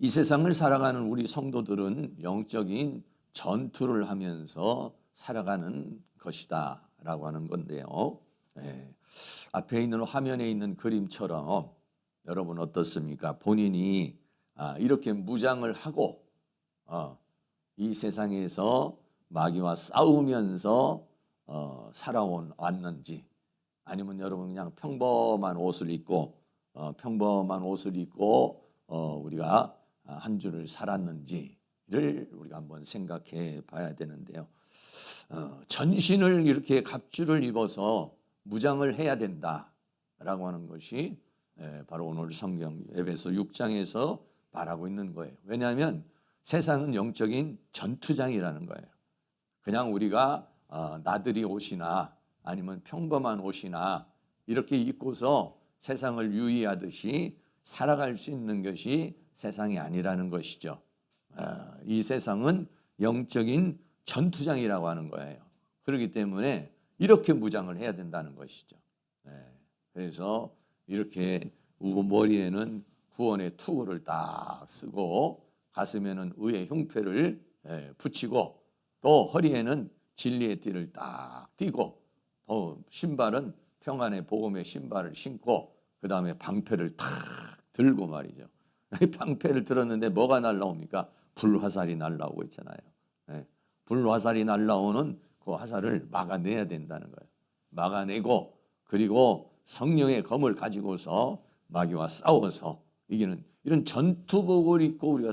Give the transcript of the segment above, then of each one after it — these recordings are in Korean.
이 세상을 살아가는 우리 성도들은 영적인 전투를 하면서 살아가는 것이다 라고 하는 건데요. 네. 앞에 있는 화면에 있는 그림처럼 여러분 어떻습니까? 본인이 이렇게 무장을 하고 이 세상에서 마귀와 싸우면서 살아왔는지, 아니면 여러분 그냥 평범한 옷을 입고 우리가 한 주를 살았는지를 우리가 한번 생각해 봐야 되는데요. 전신을 이렇게 갑주를 입어서 무장을 해야 된다라고 하는 것이 바로 오늘 성경 에베소 6장에서 말하고 있는 거예요. 왜냐하면 세상은 영적인 전투장이라는 거예요. 그냥 우리가 나들이 옷이나 아니면 평범한 옷이나 이렇게 입고서 세상을 유의하듯이 살아갈 수 있는 것이 세상이 아니라는 것이죠. 이 세상은 영적인 전투장이라고 하는 거예요. 그렇기 때문에 이렇게 무장을 해야 된다는 것이죠. 그래서 이렇게 머리에는 구원의 투구를 딱 쓰고 가슴에는 의의 흉패를 붙이고 또 허리에는 진리의 띠를 딱 띠고 또 신발은 평안의 복음의 신발을 신고 그 다음에 방패를 탁 들고 말이죠. 방패를 들었는데 뭐가 날라옵니까? 불화살이 날라오고 있잖아요. 불화살이 날라오는 그 화살을 막아내야 된다는 거예요. 막아내고 그리고 성령의 검을 가지고서 마귀와 싸워서 이기는 이런 전투복을 입고 우리가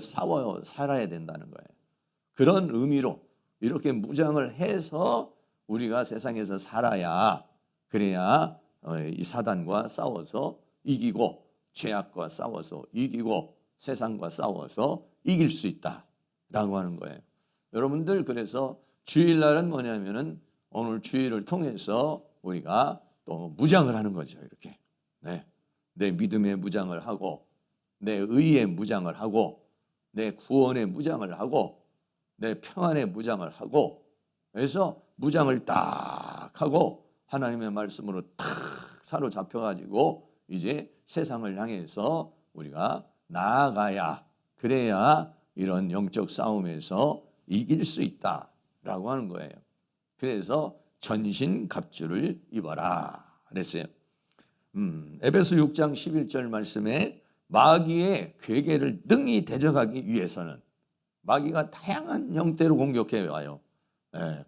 살아야 된다는 거예요. 그런 의미로 이렇게 무장을 해서 우리가 세상에서 살아야 그래야 이 사단과 싸워서 이기고 죄악과 싸워서 이기고 세상과 싸워서 이길 수 있다라고 하는 거예요. 여러분들 그래서 주일날은 뭐냐면은 오늘 주일을 통해서 우리가 또 무장을 하는 거죠. 이렇게 내 믿음의 무장을 하고 내 의의 무장을 하고 내 구원의 무장을 하고 내 평안의 무장을 하고 그래서 무장을 딱 하고 하나님의 말씀으로 탁 사로잡혀가지고 이제 세상을 향해서 우리가 나아가야 그래야 이런 영적 싸움에서 이길 수 있다라고 하는 거예요. 그래서 전신 갑주를 입어라 그랬어요. 에베소 6장 11절 말씀에 마귀의 괴계를 능히 대적하기 위해서는 마귀가 다양한 형태로 공격해 와요.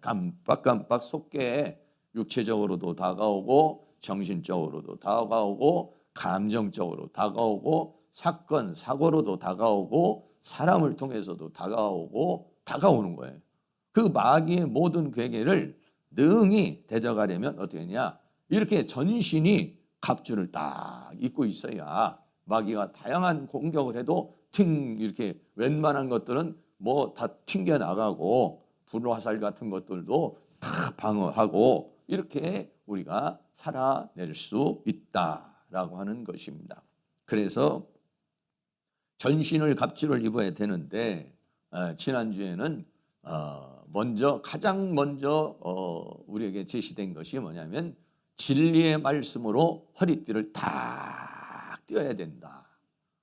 깜빡깜빡 속게 육체적으로도 다가오고 정신적으로도 다가오고 감정적으로 다가오고 사건 사고로도 다가오고 사람을 통해서도 다가오는 거예요. 그 마귀의 모든 괴계를 능히 대적하려면 어떻게 하냐? 이렇게 전신이 갑주를 딱 입고 있어야 마귀가 다양한 공격을 해도 이렇게 웬만한 것들은 뭐 다 튕겨 나가고 불화살 같은 것들도 다 방어하고 이렇게 우리가 살아낼 수 있다라고 하는 것입니다. 그래서 전신을 갑주를 입어야 되는데 지난주에는 가장 먼저 우리에게 제시된 것이 뭐냐면 진리의 말씀으로 허리띠를 딱 띄어야 된다.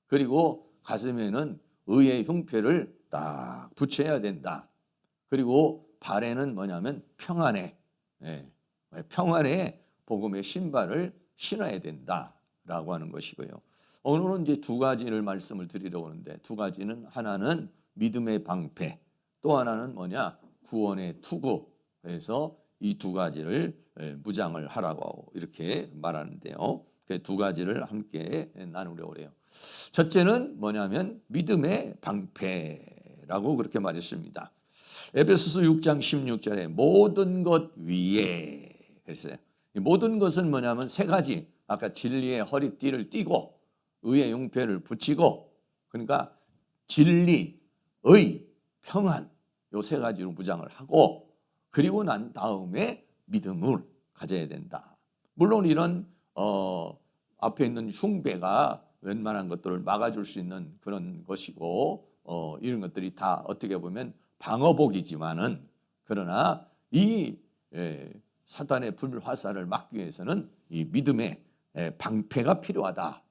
그리고 가슴에는 의의 흉패를 딱 붙여야 된다. 그리고 발에는 뭐냐면 평안의 복음의 신발을 신어야 된다라고 하는 것이고요. 오늘은 이제 두 가지를 말씀을 드리려고 하는데 두 가지는 하나는 믿음의 방패, 또 하나는 뭐냐? 구원의 투구. 그래서 이 두 가지를 무장을 하라고 이렇게 말하는데요. 그 두 가지를 함께 나누려고 해요. 첫째는 뭐냐면 믿음의 방패라고 그렇게 말했습니다. 에베소서 6장 16절에 모든 것 위에 그랬어요. 모든 것은 뭐냐면 세 가지. 아까 진리의 허리띠를 띠고 의의 흉패를 붙이고 그러니까 진리, 의, 평안 요 세 가지로 무장을 하고 그리고 난 다음에 믿음을 가져야 된다. 물론 이런 앞에 있는 흉배가 웬만한 것들을 막아줄 수 있는 그런 것이고 이런 것들이 다 어떻게 보면 방어복이지만은 그러나 이 사단의 불화살을 막기 위해서는 이 믿음의 방패가 필요하다.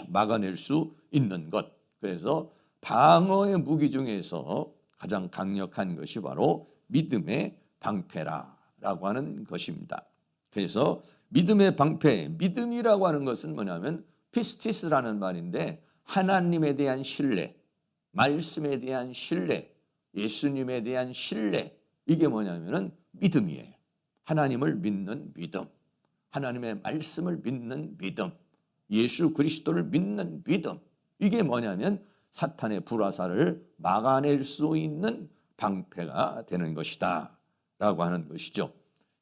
막아낼 수 있는 것. 그래서 방어의 무기 중에서 가장 강력한 것이 바로 믿음의 방패라고 하는 것입니다. 그래서 믿음의 방패, 믿음이라고 하는 것은 뭐냐면 피스티스라는 말인데 하나님에 대한 신뢰, 말씀에 대한 신뢰, 예수님에 대한 신뢰, 이게 뭐냐면은 믿음이에요. 하나님을 믿는 믿음, 하나님의 말씀을 믿는 믿음, 예수 그리스도를 믿는 믿음, 이게 뭐냐면 사탄의 불화살을 막아낼 수 있는 방패가 되는 것이다 라고 하는 것이죠.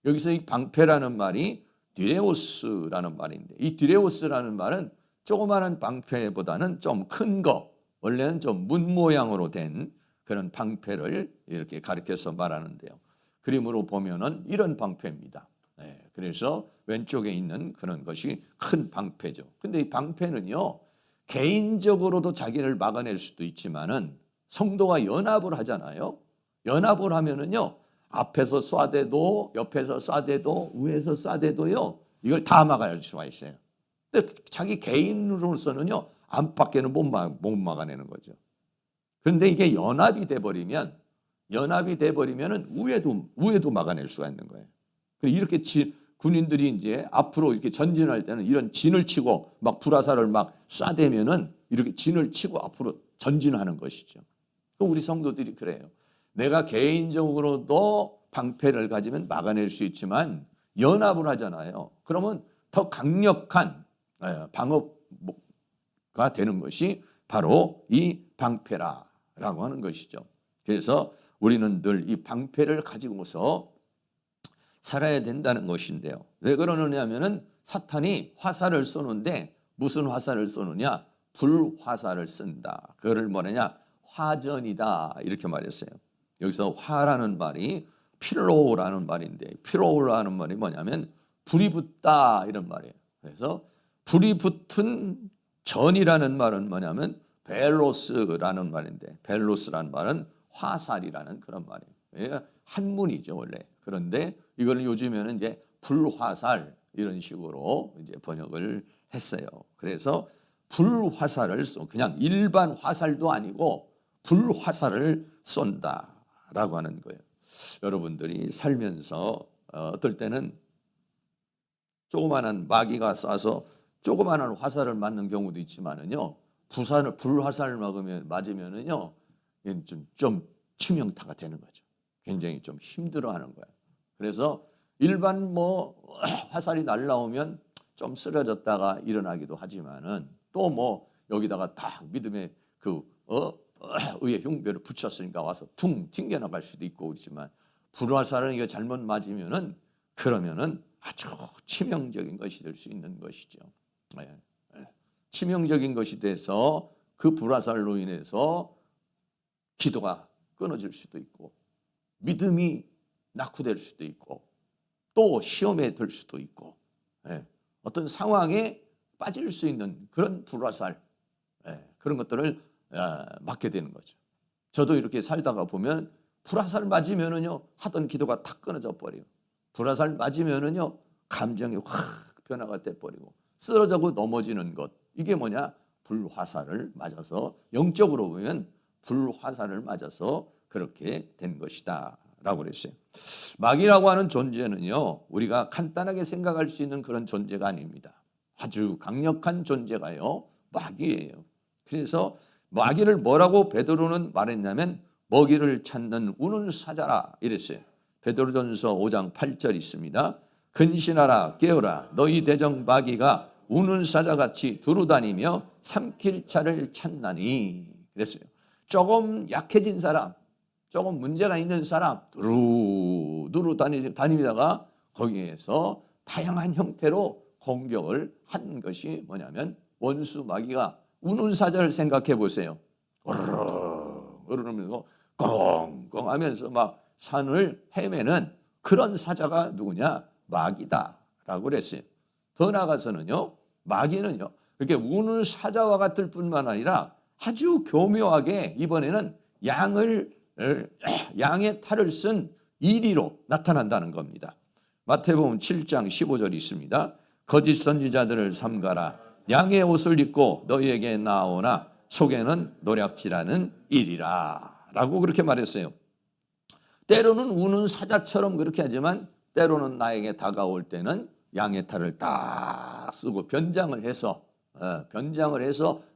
여기서 이 방패라는 말이 디레오스라는 말인데, 이 디레오스라는 말은 조그마한 방패보다는 좀 큰 거, 원래는 좀 문 모양으로 된 그런 방패를 이렇게 가리켜서 말하는데요. 그림으로 보면은 이런 방패입니다. 그래서 왼쪽에 있는 그런 것이 큰 방패죠. 근데 이 방패는요, 개인적으로도 자기를 막아낼 수도 있지만은 성도가 연합을 하잖아요. 연합을 하면은요, 앞에서 쏴대도, 옆에서 쏴대도, 위에서 쏴대도요, 이걸 다 막아낼 수가 있어요. 근데 자기 개인으로서는요, 안팎에는 못 막아내는 거죠. 그런데 이게 연합이 돼버리면은 위에도 막아낼 수가 있는 거예요. 이렇게 군인들이 이제 앞으로 이렇게 전진할 때는 이런 진을 치고 막 불화살을 막 쏴대면은 이렇게 진을 치고 앞으로 전진하는 것이죠. 또 우리 성도들이 그래요. 내가 개인적으로도 방패를 가지면 막아낼 수 있지만 연합을 하잖아요. 그러면 더 강력한 방어가 되는 것이 바로 이 방패라고 하는 것이죠. 그래서 우리는 늘 이 방패를 가지고서 살아야 된다는 것인데요. 왜 그러느냐면은 사탄이 화살을 쏘는데 무슨 화살을 쏘느냐? 불화살을 쓴다. 그거를 뭐냐냐? 화전이다. 이렇게 말했어요. 여기서 화라는 말이 필로라는 말인데, 필로라는 말이 뭐냐면 불이 붙다 이런 말이에요. 그래서 불이 붙은 전이라는 말은 뭐냐면 벨로스라는 말인데, 벨로스라는 말은 화살이라는 그런 말이에요. 한문이죠 원래. 그런데 이거는 요즘에는 이제 불화살 이런 식으로 이제 번역을 했어요. 그래서 불화살을 그냥 일반 화살도 아니고 불화살을 쏜다라고 하는 거예요. 여러분들이 살면서 어떨 때는 조그마한 마귀가 쏴서 조그마한 화살을 맞는 경우도 있지만은요, 불화살을 맞으면은요, 좀 치명타가 되는 거죠. 굉장히 좀 힘들어하는 거예요. 그래서 일반 화살이 날라오면 좀 쓰러졌다가 일어나기도 하지만은 또 여기다가 딱 믿음의 의의 흉배를 붙였으니까 와서 퉁 튕겨 나갈 수도 있고 그렇지만 불화살은 이거 잘못 맞으면은 그러면은 아주 치명적인 것이 될 수 있는 것이죠. 치명적인 것이 돼서 그 불화살로 인해서 기도가 끊어질 수도 있고 믿음이 낙후될 수도 있고 또 시험에 들 수도 있고 어떤 상황에 빠질 수 있는 그런 불화살 그런 것들을 맞게 되는 거죠. 저도 이렇게 살다가 보면 불화살 맞으면은요 하던 기도가 탁 끊어져 버리고 불화살 맞으면은요 감정이 확 변화가 돼 버리고 쓰러져고 넘어지는 것 이게 뭐냐 불화살을 맞아서 영적으로 보면 불화살을 맞아서 그렇게 된 것이다 라고 그랬어요. 마귀라고 하는 존재는요 우리가 간단하게 생각할 수 있는 그런 존재가 아닙니다. 아주 강력한 존재가요 마귀예요. 그래서 마귀를 뭐라고 베드로는 말했냐면 먹이를 찾는 우는 사자라 이랬어요. 베드로전서 5장 8절 있습니다. 근신하라 깨어라 너희 대적 마귀가 우는 사자같이 두루다니며 삼킬 자를 찾나니 그랬어요. 조금 약해진 사람 조금 문제가 있는 사람 두루 다니다가 거기에서 다양한 형태로 공격을 한 것이 뭐냐면 원수 마귀가 우는 사자를 생각해 보세요. 그러면서 꽁꽁 하면서 막 산을 헤매는 그런 사자가 누구냐? 마귀다라고 그랬어요. 더 나아가서는요. 마귀는요. 그렇게 우는 사자와 같을 뿐만 아니라 아주 교묘하게 이번에는 양의 탈을 쓴 이리로 나타난다는 겁니다. 마태복음 7장 15절이 있습니다. 거짓 선지자들을 삼가라. 양의 옷을 입고 너희에게 나오나 속에는 노략질하는 일이라 라고 그렇게 말했어요. 때로는 우는 사자처럼 그렇게 하지만 때로는 나에게 다가올 때는 양의 탈을 딱 쓰고 변장을 해서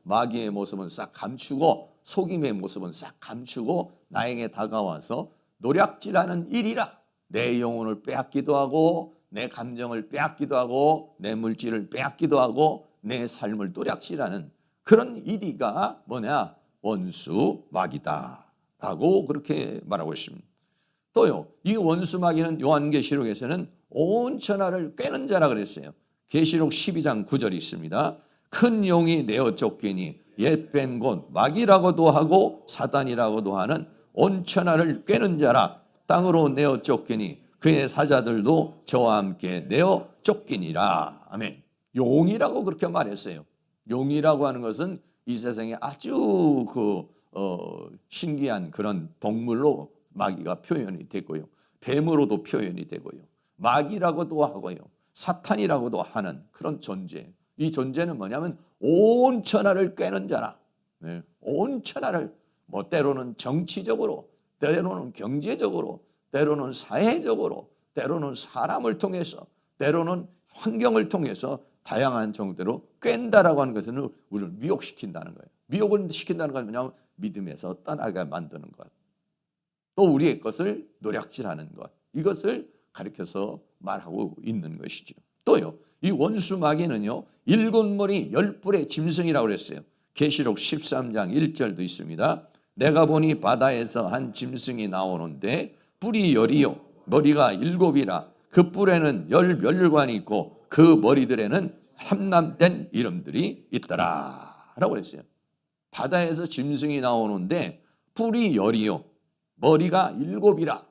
마귀의 모습은 싹 감추고 속임의 모습은 싹 감추고 나에게 다가와서 노략질하는 일이라. 내 영혼을 빼앗기도 하고 내 감정을 빼앗기도 하고 내 물질을 빼앗기도 하고 내 삶을 노략질하는 그런 일이가 뭐냐? 원수 마귀다 라고 그렇게 말하고 있습니다. 또요, 이 원수 마귀는 요한계시록에서는 온 천하를 꿰는 자라 그랬어요. 계시록 12장 9절이 있습니다. 큰 용이 내어 쫓기니 옛 뺀 곳 마귀라고도 하고 사단이라고도 하는 온 천하를 꿰는 자라. 땅으로 내어 쫓기니 그의 사자들도 저와 함께 내어 쫓기니라. 아멘. 용이라고 그렇게 말했어요. 용이라고 하는 것은 이 세상에 아주 신기한 그런 동물로 마귀가 표현이 되고요. 뱀으로도 표현이 되고요. 마귀라고도 하고요. 사탄이라고도 하는 그런 존재. 이 존재는 뭐냐면 온 천하를 꿰는 자라. 네. 온 천하를 뭐 때로는 정치적으로, 때로는 경제적으로, 때로는 사회적으로, 때로는 사람을 통해서, 때로는 환경을 통해서 다양한 정도로 꿰는다라고 하는 것은 우리를 미혹시킨다는 거예요. 미혹을 시킨다는 건 뭐냐면 믿음에서 떠나게 만드는 것. 또 우리의 것을 노략질하는 것. 이것을 가리켜서 말하고 있는 것이죠. 또요, 이 원수 마귀는요, 7머리 10뿔의 짐승이라고 그랬어요. 계시록 13장 1절도 있습니다. 내가 보니 바다에서 한 짐승이 나오는데 뿔이 10이요 머리가 7이라. 그 뿔에는 10멸관이 있고 그 머리들에는 함람된 이름들이 있더라 라고 그랬어요. 바다에서 짐승이 나오는데 뿔이 10이요 머리가 7이라.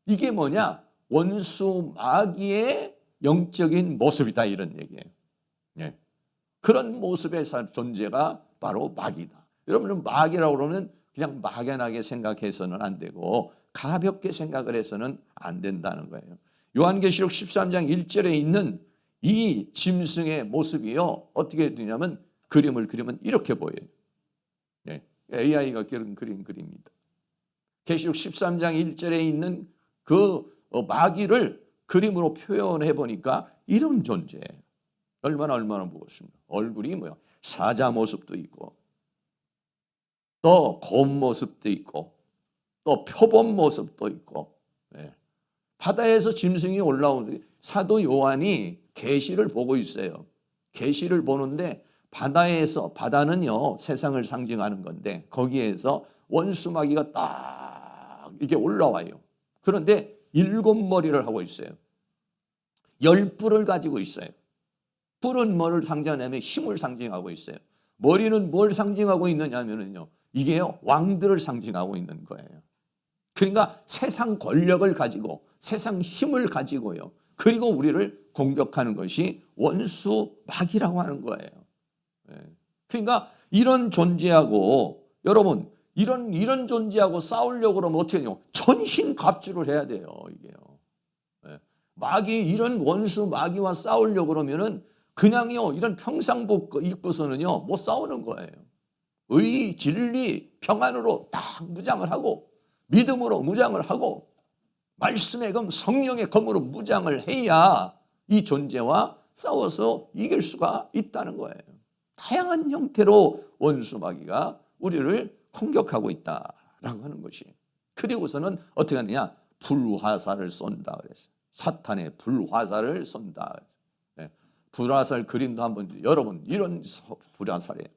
이게 뭐냐? 원수 마귀의 영적인 모습이다 이런 얘기예요. 네. 그런 모습의 존재가 바로 마귀다. 여러분은 마귀라고 그러면 그냥 막연하게 생각해서는 안 되고 가볍게 생각을 해서는 안 된다는 거예요. 요한계시록 13장 1절에 있는 이 짐승의 모습이요, 어떻게 되냐면 그림을 그리면 이렇게 보여요. 네. AI가 그린 그림입니다. 계시록 13장 1절에 있는 그 마귀를 그림으로 표현해 보니까 이런 존재예요. 얼마나 무겁습니다. 얼굴이 뭐야? 사자 모습도 있고 또 곰 모습도 있고 또 표범 모습도 있고. 네. 바다에서 짐승이 올라오는데 사도 요한이 계시를 보고 있어요. 계시를 보는데 바다는요 세상을 상징하는 건데 거기에서 원수 마귀가 딱 이게 올라와요. 그런데 7머리를 하고 있어요. 10뿔을 가지고 있어요. 뿔은 뭐를 상징하냐면 힘을 상징하고 있어요. 머리는 뭘 상징하고 있느냐면요, 이게요 왕들을 상징하고 있는 거예요. 그러니까 세상 권력을 가지고 세상 힘을 가지고요, 그리고 우리를 공격하는 것이 원수 마귀라고 하는 거예요. 그러니까 이런 존재하고 여러분 이런 존재하고 싸우려고 그러면 어떻게 해요? 전신갑주를 해야 돼요. 이게요. 마귀 이런 원수 마귀와 싸우려고 그러면은 그냥요 이런 평상복 입고서는요 못 싸우는 거예요. 의, 진리, 평안으로 딱 무장을 하고 믿음으로 무장을 하고 말씀의 검, 성령의 검으로 무장을 해야 이 존재와 싸워서 이길 수가 있다는 거예요. 다양한 형태로 원수 마귀가 우리를 공격하고 있다라고 하는 것이. 그리고서는 어떻게 하느냐? 불화살을 쏜다 그랬어요. 사탄의 불화살을 쏜다. 네. 불화살 그림도 한번 여러분 이런 불화살이에요.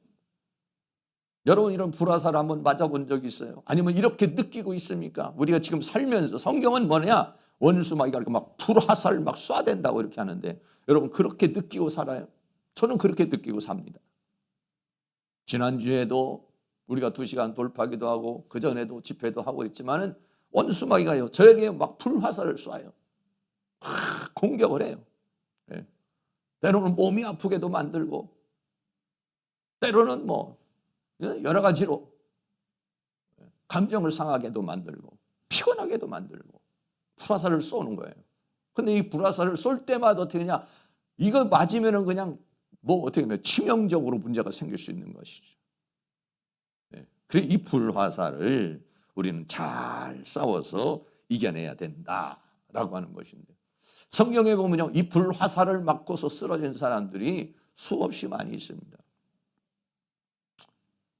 여러분 이런 불화살 한번 맞아본 적 있어요? 아니면 이렇게 느끼고 있습니까? 우리가 지금 살면서 성경은 뭐냐? 원수 마귀가 이렇게 막 불화살 막 쏴댄다고 이렇게 하는데 여러분 그렇게 느끼고 살아요? 저는 그렇게 느끼고 삽니다. 지난주에도 우리가 2시간 돌파기도 하고 그전에도 집회도 하고 있지만은 원수 마귀가요 저에게 막 불화살을 쏴요. 공격을 해요. 네. 때로는 몸이 아프게도 만들고 때로는 뭐 여러 가지로 감정을 상하게도 만들고 피곤하게도 만들고 불화살을 쏘는 거예요. 근데 이 불화살을 쏠 때마다 어떻게 되냐? 이거 맞으면은 그냥 뭐 어떻게 보면 치명적으로 문제가 생길 수 있는 것이죠. 네. 그래서 이 불화살을 우리는 잘 싸워서 이겨내야 된다라고 하는 것인데, 성경에 보면요, 이 불화살을 맞고서 쓰러진 사람들이 수없이 많이 있습니다.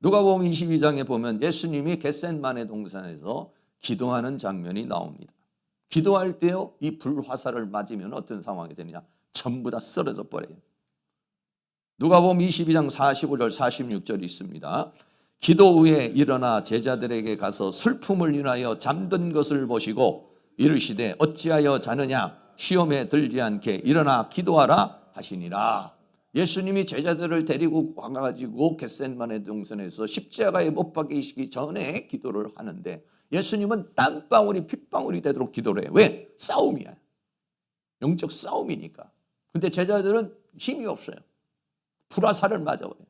누가복음 22장에 보면 예수님이 겟셋마네 동산에서 기도하는 장면이 나옵니다. 기도할 때요, 이 불화살을 맞으면 어떤 상황이 되느냐? 전부 다 쓰러져 버려요. 누가복음 22장 45절 46절 있습니다. 기도 후에 일어나 제자들에게 가서 슬픔을 인하여 잠든 것을 보시고 이르시되 어찌하여 자느냐? 시험에 들지 않게 일어나 기도하라 하시니라. 예수님이 제자들을 데리고 와가지고 겟셋마네 동산에서 십자가에 못 박히시기 전에 기도를 하는데, 예수님은 땀방울이 핏방울이 되도록 기도를 해요. 왜? 싸움이야. 영적 싸움이니까. 근데 제자들은 힘이 없어요. 불화살을 맞아버려요.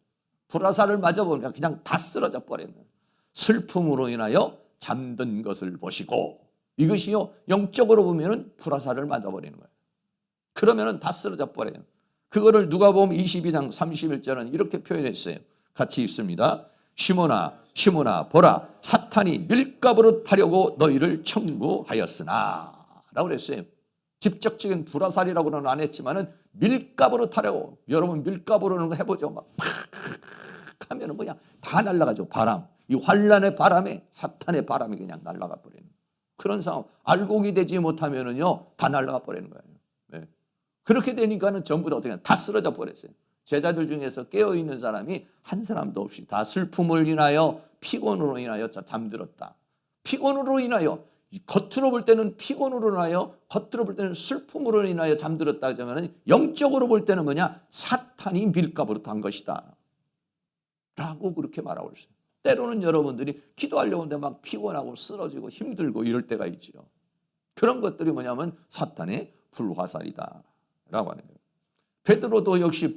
불화살을 맞아버리면 그냥 다 쓰러져 버려요. 슬픔으로 인하여 잠든 것을 보시고, 이것이요, 영적으로 보면은 불화살을 맞아버리는 거예요. 그러면은 다 쓰러져 버려요. 그거를 누가복음 22장 31절은 이렇게 표현했어요. 같이 읽습니다. 시몬아 보라, 사탄이 밀가부로 타려고 너희를 청구하였으나 라고 그랬어요. 직접적인 불화살이라고는 안 했지만은 밀가부로 타려고. 여러분 밀가부로는 해보죠. 막 팍 하면은 그냥 다 날아가죠. 바람, 이 환란의 바람에 사탄의 바람이 그냥 날아가 버리는 그런 상황. 알곡이 되지 못하면은요 다 날아가 버리는 거예요. 네. 그렇게 되니까는 전부 다 어떻게 다 쓰러져 버렸어요. 제자들 중에서 깨어있는 사람이 한 사람도 없이 다 슬픔을 인하여, 피곤으로 인하여 잠들었다. 피곤으로 인하여, 겉으로 볼 때는 피곤으로 인하여, 겉으로 볼 때는 슬픔으로 인하여 잠들었다 하자면, 영적으로 볼 때는 뭐냐? 사탄이 밀가부로 탄 것이다 라고 그렇게 말하고 있어요. 때로는 여러분들이 기도하려고 하는데 막 피곤하고 쓰러지고 힘들고 이럴 때가 있죠. 그런 것들이 뭐냐면 사탄의 불화살이다 라고 하는 거예요. 베드로도 역시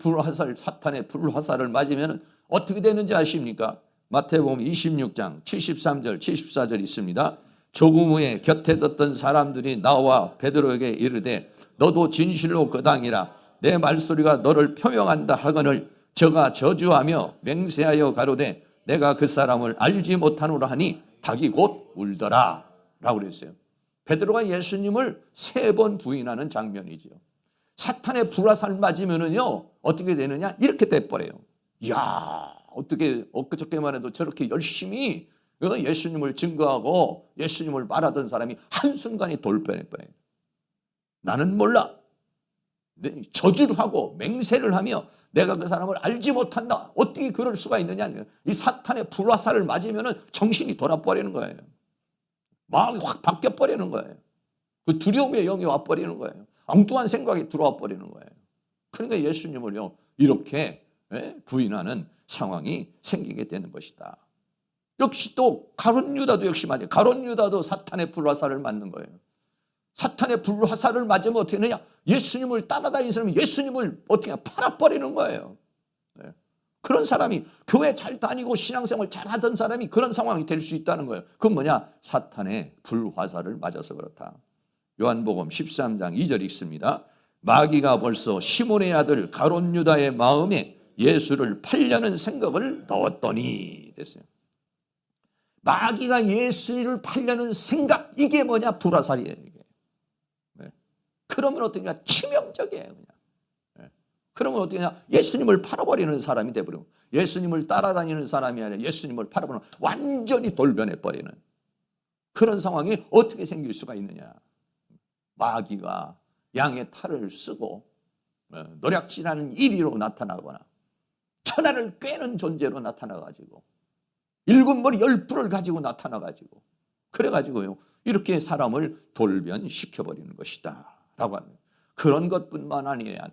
사탄의 불화살을 맞으면 어떻게 되는지 아십니까? 마태복음 26장 73절 74절 있습니다. 조금 후에 곁에 섰던 사람들이 나와 베드로에게 이르되 너도 진실로 그 당이라. 내 말소리가 너를 표명한다 하거늘 저가 저주하며 맹세하여 가로되 내가 그 사람을 알지 못하노라 하니 닭이 곧 울더라 라고 그랬어요. 베드로가 예수님을 3번 부인하는 장면이죠. 사탄의 불화살 맞으면은요 어떻게 되느냐? 이렇게 돼버려요. 이야, 어떻게 엊그저께만 해도 저렇게 열심히 예수님을 증거하고 예수님을 말하던 사람이 한순간에 돌변해버려요. 나는 몰라. 저주를 하고 맹세를 하며 내가 그 사람을 알지 못한다. 어떻게 그럴 수가 있느냐? 이 사탄의 불화살을 맞으면은 정신이 돌아버리는 거예요. 마음이 확 바뀌어버리는 거예요. 그 두려움의 영이 와버리는 거예요. 엉뚱한 생각이 들어와 버리는 거예요. 그러니까 예수님을요 이렇게 부인하는 상황이 생기게 되는 것이다. 역시 또 가룟 유다도 역시 맞아요. 가룟 유다도 사탄의 불화살을 맞는 거예요. 사탄의 불화살을 맞으면 어떻게 되느냐? 예수님을 따라다니는 사람이 예수님을 어떻게 팔아버리는 거예요. 네. 그런 사람이 교회 잘 다니고 신앙생활 잘하던 사람이 그런 상황이 될 수 있다는 거예요. 그건 뭐냐? 사탄의 불화살을 맞아서 그렇다. 요한복음 13장 2절 읽습니다. 마귀가 벌써 시몬의 아들 가룟 유다의 마음에 예수를 팔려는 생각을 넣었더니 됐어요. 마귀가 예수를 팔려는 생각, 이게 뭐냐? 불화살이에요. 이게. 네. 그러면 어떠냐? 치명적이에요. 그냥. 네. 그러면 어떠냐? 예수님을 팔아버리는 사람이 되버리고, 예수님을 따라다니는 사람이 아니라 예수님을 팔아버리는, 완전히 돌변해버리는 그런 상황이 어떻게 생길 수가 있느냐? 마귀가 양의 탈을 쓰고 노략질하는 이리로 나타나거나 천하를 꿰는 존재로 나타나가지고 7머리 10뿔을 가지고 나타나가지고 그래가지고요 이렇게 사람을 돌변시켜버리는 것이다 라고 합니다. 그런 것뿐만 아니라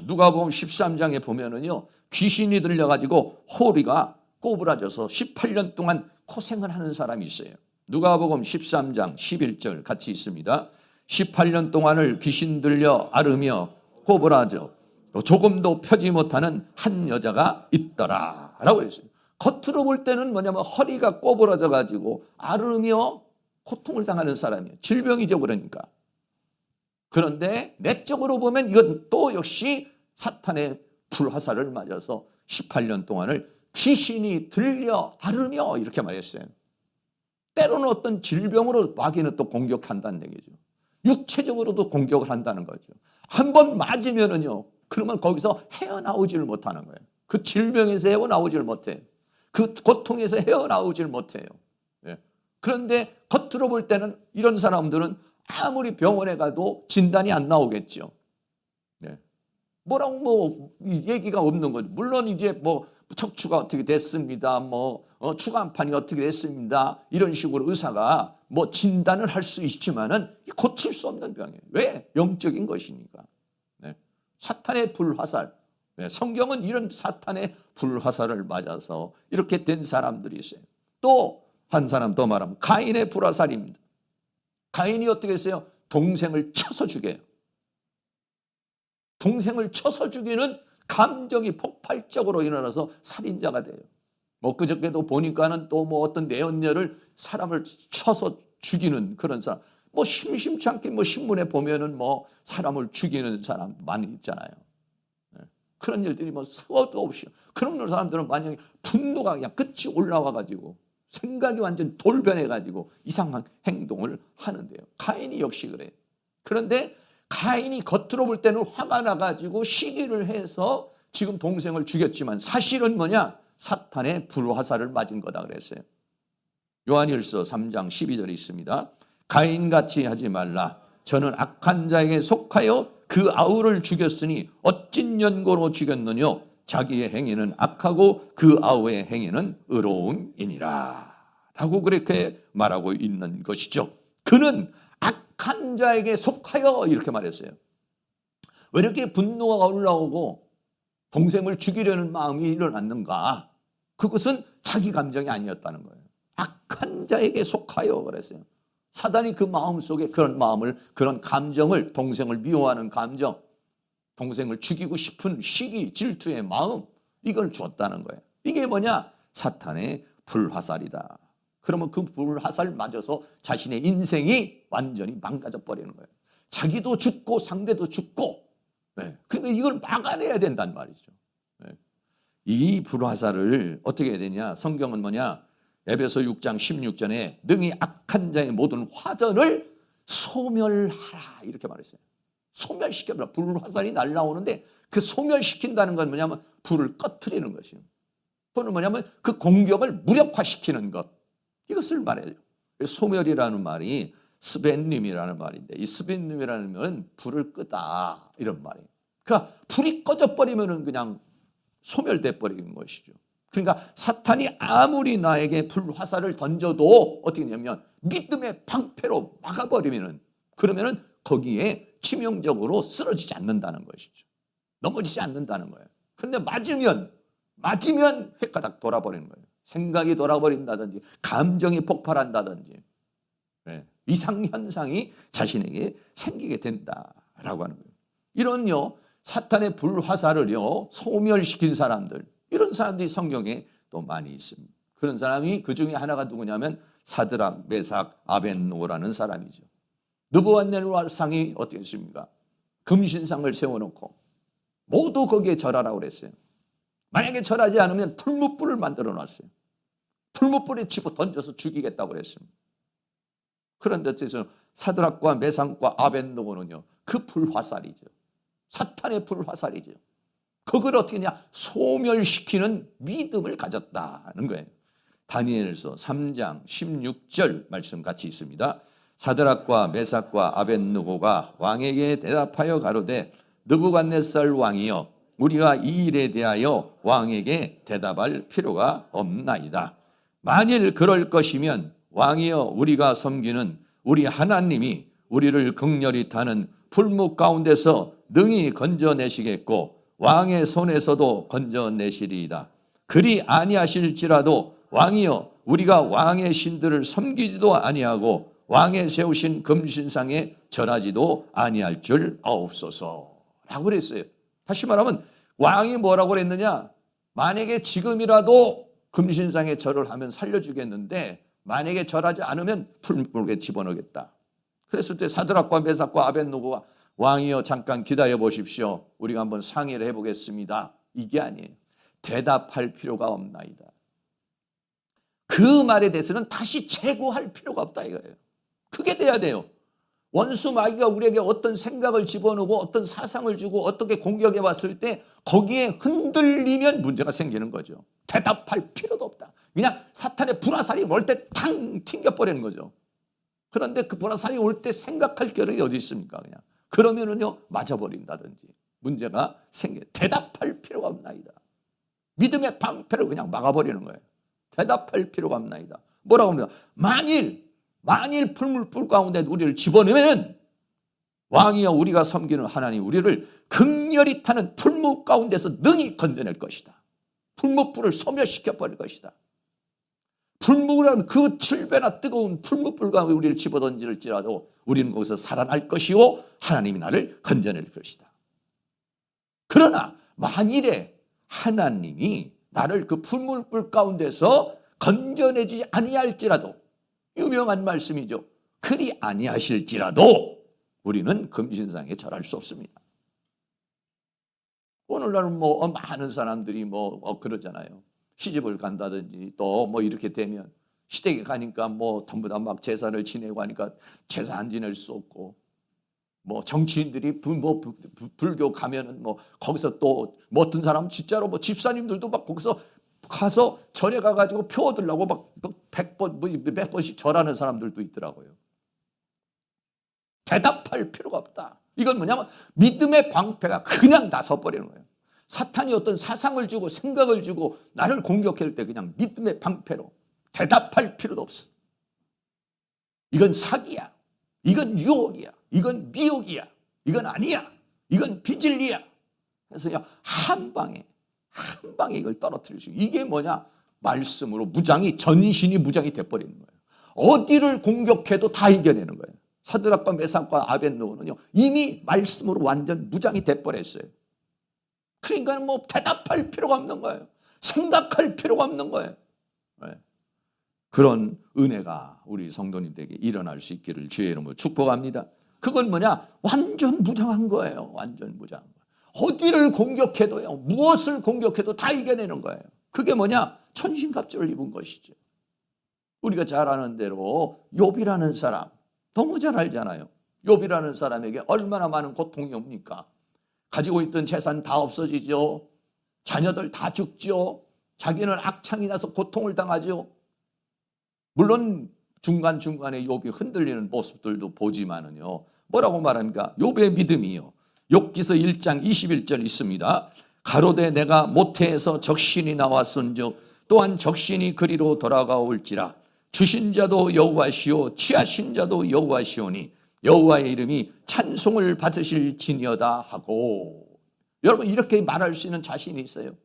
누가복음 13장에 보면은요 귀신이 들려가지고 허리가 꼬부라져서 18년 동안 고생을 하는 사람이 있어요. 누가복음 13장 11절 같이 있습니다. 18년 동안을 귀신 들려 앓으며 꼬부라져 조금도 펴지 못하는 한 여자가 있더라 라고 했어요. 겉으로 볼 때는 뭐냐면 허리가 꼬부라져 가지고 앓으며 고통을 당하는 사람이에요. 질병이죠. 그러니까 그런데 내적으로 보면 이건 또 역시 사탄의 불화살을 맞아서 18년 동안을 귀신이 들려 앓으며 이렇게 말했어요. 때로는 어떤 질병으로 마귀는 또 공격한다는 얘기죠. 육체적으로도 공격을 한다는 거죠. 한 번 맞으면은요, 그러면 거기서 헤어나오지를 못하는 거예요. 그 질병에서 헤어나오지를 못해요. 그 고통에서 헤어나오지를 못해요. 예. 그런데 겉으로 볼 때는 이런 사람들은 아무리 병원에 가도 진단이 안 나오겠죠. 예. 뭐라고 뭐 얘기가 없는 거죠. 물론 이제 뭐 척추가 어떻게 됐습니다. 추간판이 어떻게 됐습니다. 이런 식으로 의사가 뭐 진단을 할 수 있지만은 고칠 수 없는 병이에요. 왜? 영적인 것이니까. 네. 사탄의 불화살. 네. 성경은 이런 사탄의 불화살을 맞아서 이렇게 된 사람들이 있어요. 또 한 사람 더 말하면 가인의 불화살입니다. 가인이 어떻게 했어요? 동생을 쳐서 죽여요. 동생을 쳐서 죽이는 감정이 폭발적으로 일어나서 살인자가 돼요. 뭐 그저께도 보니까는 또 뭐 어떤 내연녀를 사람을 쳐서 죽이는 그런 사람. 뭐 심심치 않게 뭐 신문에 보면은 뭐 사람을 죽이는 사람 많이 있잖아요. 그런 일들이 뭐 서도 없이. 그런 사람들은 만약에 분노가 그냥 끝이 올라와 가지고 생각이 완전 돌변해 가지고 이상한 행동을 하는데요. 가인이 역시 그래요. 그런데 가인이 겉으로 볼 때는 화가 나가지고 시기를 해서 지금 동생을 죽였지만 사실은 뭐냐? 사탄의 불화살을 맞은 거다 그랬어요. 요한일서 3장 12절에 있습니다. 가인같이 하지 말라. 저는 악한 자에게 속하여 그 아우를 죽였으니 어찐 연고로 죽였느뇨. 자기의 행위는 악하고 그 아우의 행위는 의로움이니라. 라고 그렇게 말하고 있는 것이죠. 그는 악한 자에게 속하여 이렇게 말했어요. 왜 이렇게 분노가 올라오고 동생을 죽이려는 마음이 일어났는가? 그것은 자기 감정이 아니었다는 거예요. 악한 자에게 속하여 그랬어요. 사단이 그 마음 속에 그런 마음을, 그런 감정을, 동생을 미워하는 감정, 동생을 죽이고 싶은 시기, 질투의 마음, 이걸 줬다는 거예요. 이게 뭐냐? 사탄의 불화살이다. 그러면 그 불화살 맞아서 자신의 인생이 완전히 망가져 버리는 거예요. 자기도 죽고 상대도 죽고. 네. 그러니까 이걸 막아내야 된단 말이죠. 네. 이 불화살을 어떻게 해야 되냐? 성경은 뭐냐? 에베소 6장 16절에 능히 악한 자의 모든 화전을 소멸하라 이렇게 말했어요. 소멸시켜라. 불화살이 날라오는데 그 소멸시킨다는 건 뭐냐면 불을 꺼트리는 것이에요. 또는 뭐냐면 그 공격을 무력화시키는 것. 이것을 말해요. 소멸이라는 말이 스벤님이라는 말인데 이 스벤님이라는 말은 불을 끄다 이런 말이에요. 그러니까 불이 꺼져버리면 그냥 소멸돼 버리는 것이죠. 그러니까 사탄이 아무리 나에게 불화살을 던져도 어떻게 되냐면 믿음의 방패로 막아버리면은 그러면은 거기에 치명적으로 쓰러지지 않는다는 것이죠. 넘어지지 않는다는 거예요. 그런데 맞으면 획가닥 돌아버리는 거예요. 생각이 돌아버린다든지 감정이 폭발한다든지 이상현상이 자신에게 생기게 된다라고 하는 거예요. 이런요 사탄의 불화살을요 소멸시킨 사람들 이런 사람들이 성경에 또 많이 있습니다. 그런 사람이 그 중에 하나가 누구냐면 사드락, 메삭, 아벳노고라는 사람이죠. 느부갓네살상이 어떻게 했습니까? 금신상을 세워놓고 모두 거기에 절하라고 그랬어요. 만약에 절하지 않으면 풀무불을 만들어 놨어요. 풀무불에 집어 던져서 죽이겠다고 그랬습니다. 그런데 어째서 사드락과 메삭과 아벳노고는요 그 불화살이죠. 사탄의 불화살이죠. 그걸 어떻게 하냐? 소멸시키는 믿음을 가졌다는 거예요. 다니엘서 3장 16절 말씀 같이 있습니다. 사드락과 메삭과 아벳느고가 왕에게 대답하여 가로되 느부갓네살 왕이여 우리가 이 일에 대하여 왕에게 대답할 필요가 없나이다. 만일 그럴 것이면 왕이여 우리가 섬기는 우리 하나님이 우리를 극렬히 타는 풀무 가운데서 능히 건져내시겠고 왕의 손에서도 건져내시리이다. 그리 아니하실지라도 왕이여 우리가 왕의 신들을 섬기지도 아니하고 왕의 세우신 금신상에 절하지도 아니할 줄 아옵소서 라고 그랬어요. 다시 말하면 왕이 뭐라고 그랬느냐? 만약에 지금이라도 금신상에 절을 하면 살려주겠는데 만약에 절하지 않으면 풀무불에 집어넣겠다. 그랬을 때 사드락과 메삭과 아벳노고가 왕이여 잠깐 기다려 보십시오. 우리가 한번 상의를 해보겠습니다. 이게 아니에요. 대답할 필요가 없나이다. 그 말에 대해서는 다시 재고할 필요가 없다 이거예요. 그게 돼야 돼요. 원수 마귀가 우리에게 어떤 생각을 집어넣고 어떤 사상을 주고 어떻게 공격해 왔을 때 거기에 흔들리면 문제가 생기는 거죠. 대답할 필요도 없다. 그냥 사탄의 불화살이 올 때 탕 튕겨버리는 거죠. 그런데 그 불화살이 올 때 생각할 겨를이 어디 있습니까? 그냥 그러면은요 맞아버린다든지 문제가 생겨. 대답할 필요가 없나이다. 믿음의 방패를 그냥 막아버리는 거예요. 대답할 필요가 없나이다. 뭐라고 합니까? 만일 풀물불 가운데 우리를 집어넣으면 왕이여 우리가 섬기는 하나님 우리를 극렬히 타는 풀무 가운데서 능히 건져낼 것이다. 풀무불을 소멸시켜버릴 것이다. 풀무라는 그 7배나 뜨거운 풀무불 가운데 우리를 집어던질지라도 우리는 거기서 살아날 것이고 하나님이 나를 건져낼 것이다. 그러나 만일에 하나님이 나를 그 풀무불 가운데서 건져내지 아니할지라도 유명한 말씀이죠. 그리 아니하실지라도 우리는 금신상에 절할 수 없습니다. 오늘날은 뭐 많은 사람들이 그러잖아요. 시집을 간다든지 또 뭐 이렇게 되면 시댁에 가니까 뭐 전부 다 막 제사를 지내고 하니까 제사 안 지낼 수 없고 뭐 정치인들이 불교 가면은 뭐 거기서 또 뭐 어떤 사람 진짜로 뭐 집사님들도 막 거기서 가서 절에 가가지고 표 얻으려고 막 100번 몇 번씩 절하는 사람들도 있더라고요. 대답할 필요가 없다. 이건 뭐냐면 믿음의 방패가 그냥 나서버리는 거예요. 사탄이 어떤 사상을 주고 생각을 주고 나를 공격할 때 그냥 믿음의 방패로 대답할 필요도 없어. 이건 사기야. 이건 유혹이야. 이건 미혹이야. 이건 아니야. 이건 비진리야. 그래서 한 방에 이걸 떨어뜨릴 수 있어요. 이게 뭐냐? 말씀으로 전신이 무장이 돼버리는 거예요. 어디를 공격해도 다 이겨내는 거예요. 사드락과 메삭과 아벳노고는요 이미 말씀으로 완전 무장이 돼버렸어요. 그러니까 뭐 대답할 필요가 없는 거예요. 생각할 필요가 없는 거예요. 네. 그런 은혜가 우리 성도님들에게 일어날 수 있기를 주의 이름으로 축복합니다. 그건 뭐냐? 완전 무장한 거예요. 완전 무장한 거예요. 어디를 공격해도요, 무엇을 공격해도 다 이겨내는 거예요. 그게 뭐냐? 천신갑주를 입은 것이죠. 우리가 잘 아는 대로 욥이라는 사람 너무 잘 알잖아요. 욥이라는 사람에게 얼마나 많은 고통이 옵니까? 가지고 있던 재산 다 없어지죠. 자녀들 다 죽죠. 자기는 악창이 나서 고통을 당하죠. 물론 중간중간에 욥이 흔들리는 모습들도 보지만은요. 뭐라고 말합니까? 욥의 믿음이요. 욥기서 1장 21절 있습니다. 가로되 내가 모태에서 적신이 나왔은즉 또한 적신이 그리로 돌아가올지라. 주신 자도 여호와시오 취하신 자도 여호와시오니 여호와의 이름이 찬송을 받으실지니어다 하고. 여러분 이렇게 말할 수 있는 자신이 있어요.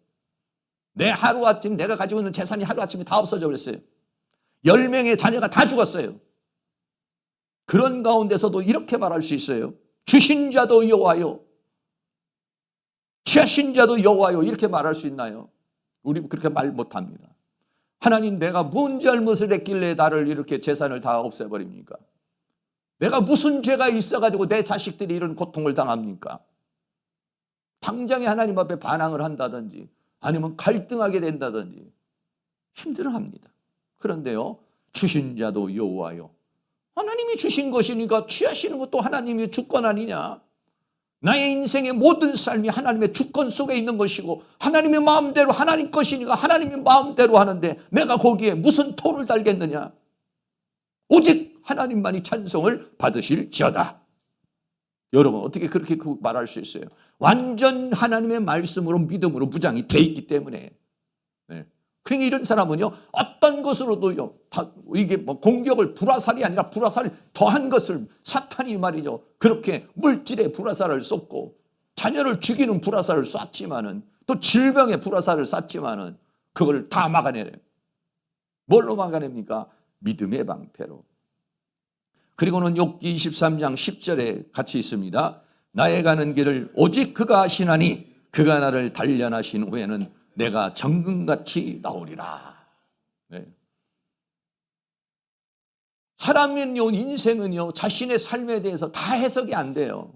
내 하루아침 내가 가지고 있는 재산이 하루아침에 다 없어져 버렸어요. 10명의 자녀가 다 죽었어요. 그런 가운데서도 이렇게 말할 수 있어요. 주신 자도 여호와요 취하신 자도 여호와요. 이렇게 말할 수 있나요? 우리 그렇게 말 못합니다. 하나님 내가 뭔 잘못을 했길래 나를 이렇게 재산을 다 없애버립니까? 내가 무슨 죄가 있어가지고 내 자식들이 이런 고통을 당합니까? 당장에 하나님 앞에 반항을 한다든지 아니면 갈등하게 된다든지 힘들어합니다. 그런데요 주신 자도 여호와요. 하나님이 주신 것이니까 취하시는 것도 하나님의 주권 아니냐? 나의 인생의 모든 삶이 하나님의 주권 속에 있는 것이고 하나님의 마음대로 하나님 것이니까 하나님의 마음대로 하는데 내가 거기에 무슨 토를 달겠느냐? 오직 하나님만이 찬송을 받으실지어다. 여러분 어떻게 그렇게 말할 수 있어요? 완전 하나님의 말씀으로 믿음으로 무장이 돼 있기 때문에. 네. 그러니까 이런 사람은요 어떤 것으로도요 이게 뭐 공격을 불화살이 아니라 불화살을 더한 것을 사탄이 말이죠 그렇게 물질의 불화살을 쏟고 자녀를 죽이는 불화살을 쐈지만은 또 질병의 불화살을 쐈지만은 그걸 다 막아내요. 뭘로 막아냅니까? 믿음의 방패로. 그리고는 욥기 23장 10절에 같이 있습니다. 나의 가는 길을 오직 그가 아시나니 그가 나를 단련하신 후에는 내가 정금같이 나오리라. 네. 사람은요 인생은요 자신의 삶에 대해서 다 해석이 안 돼요.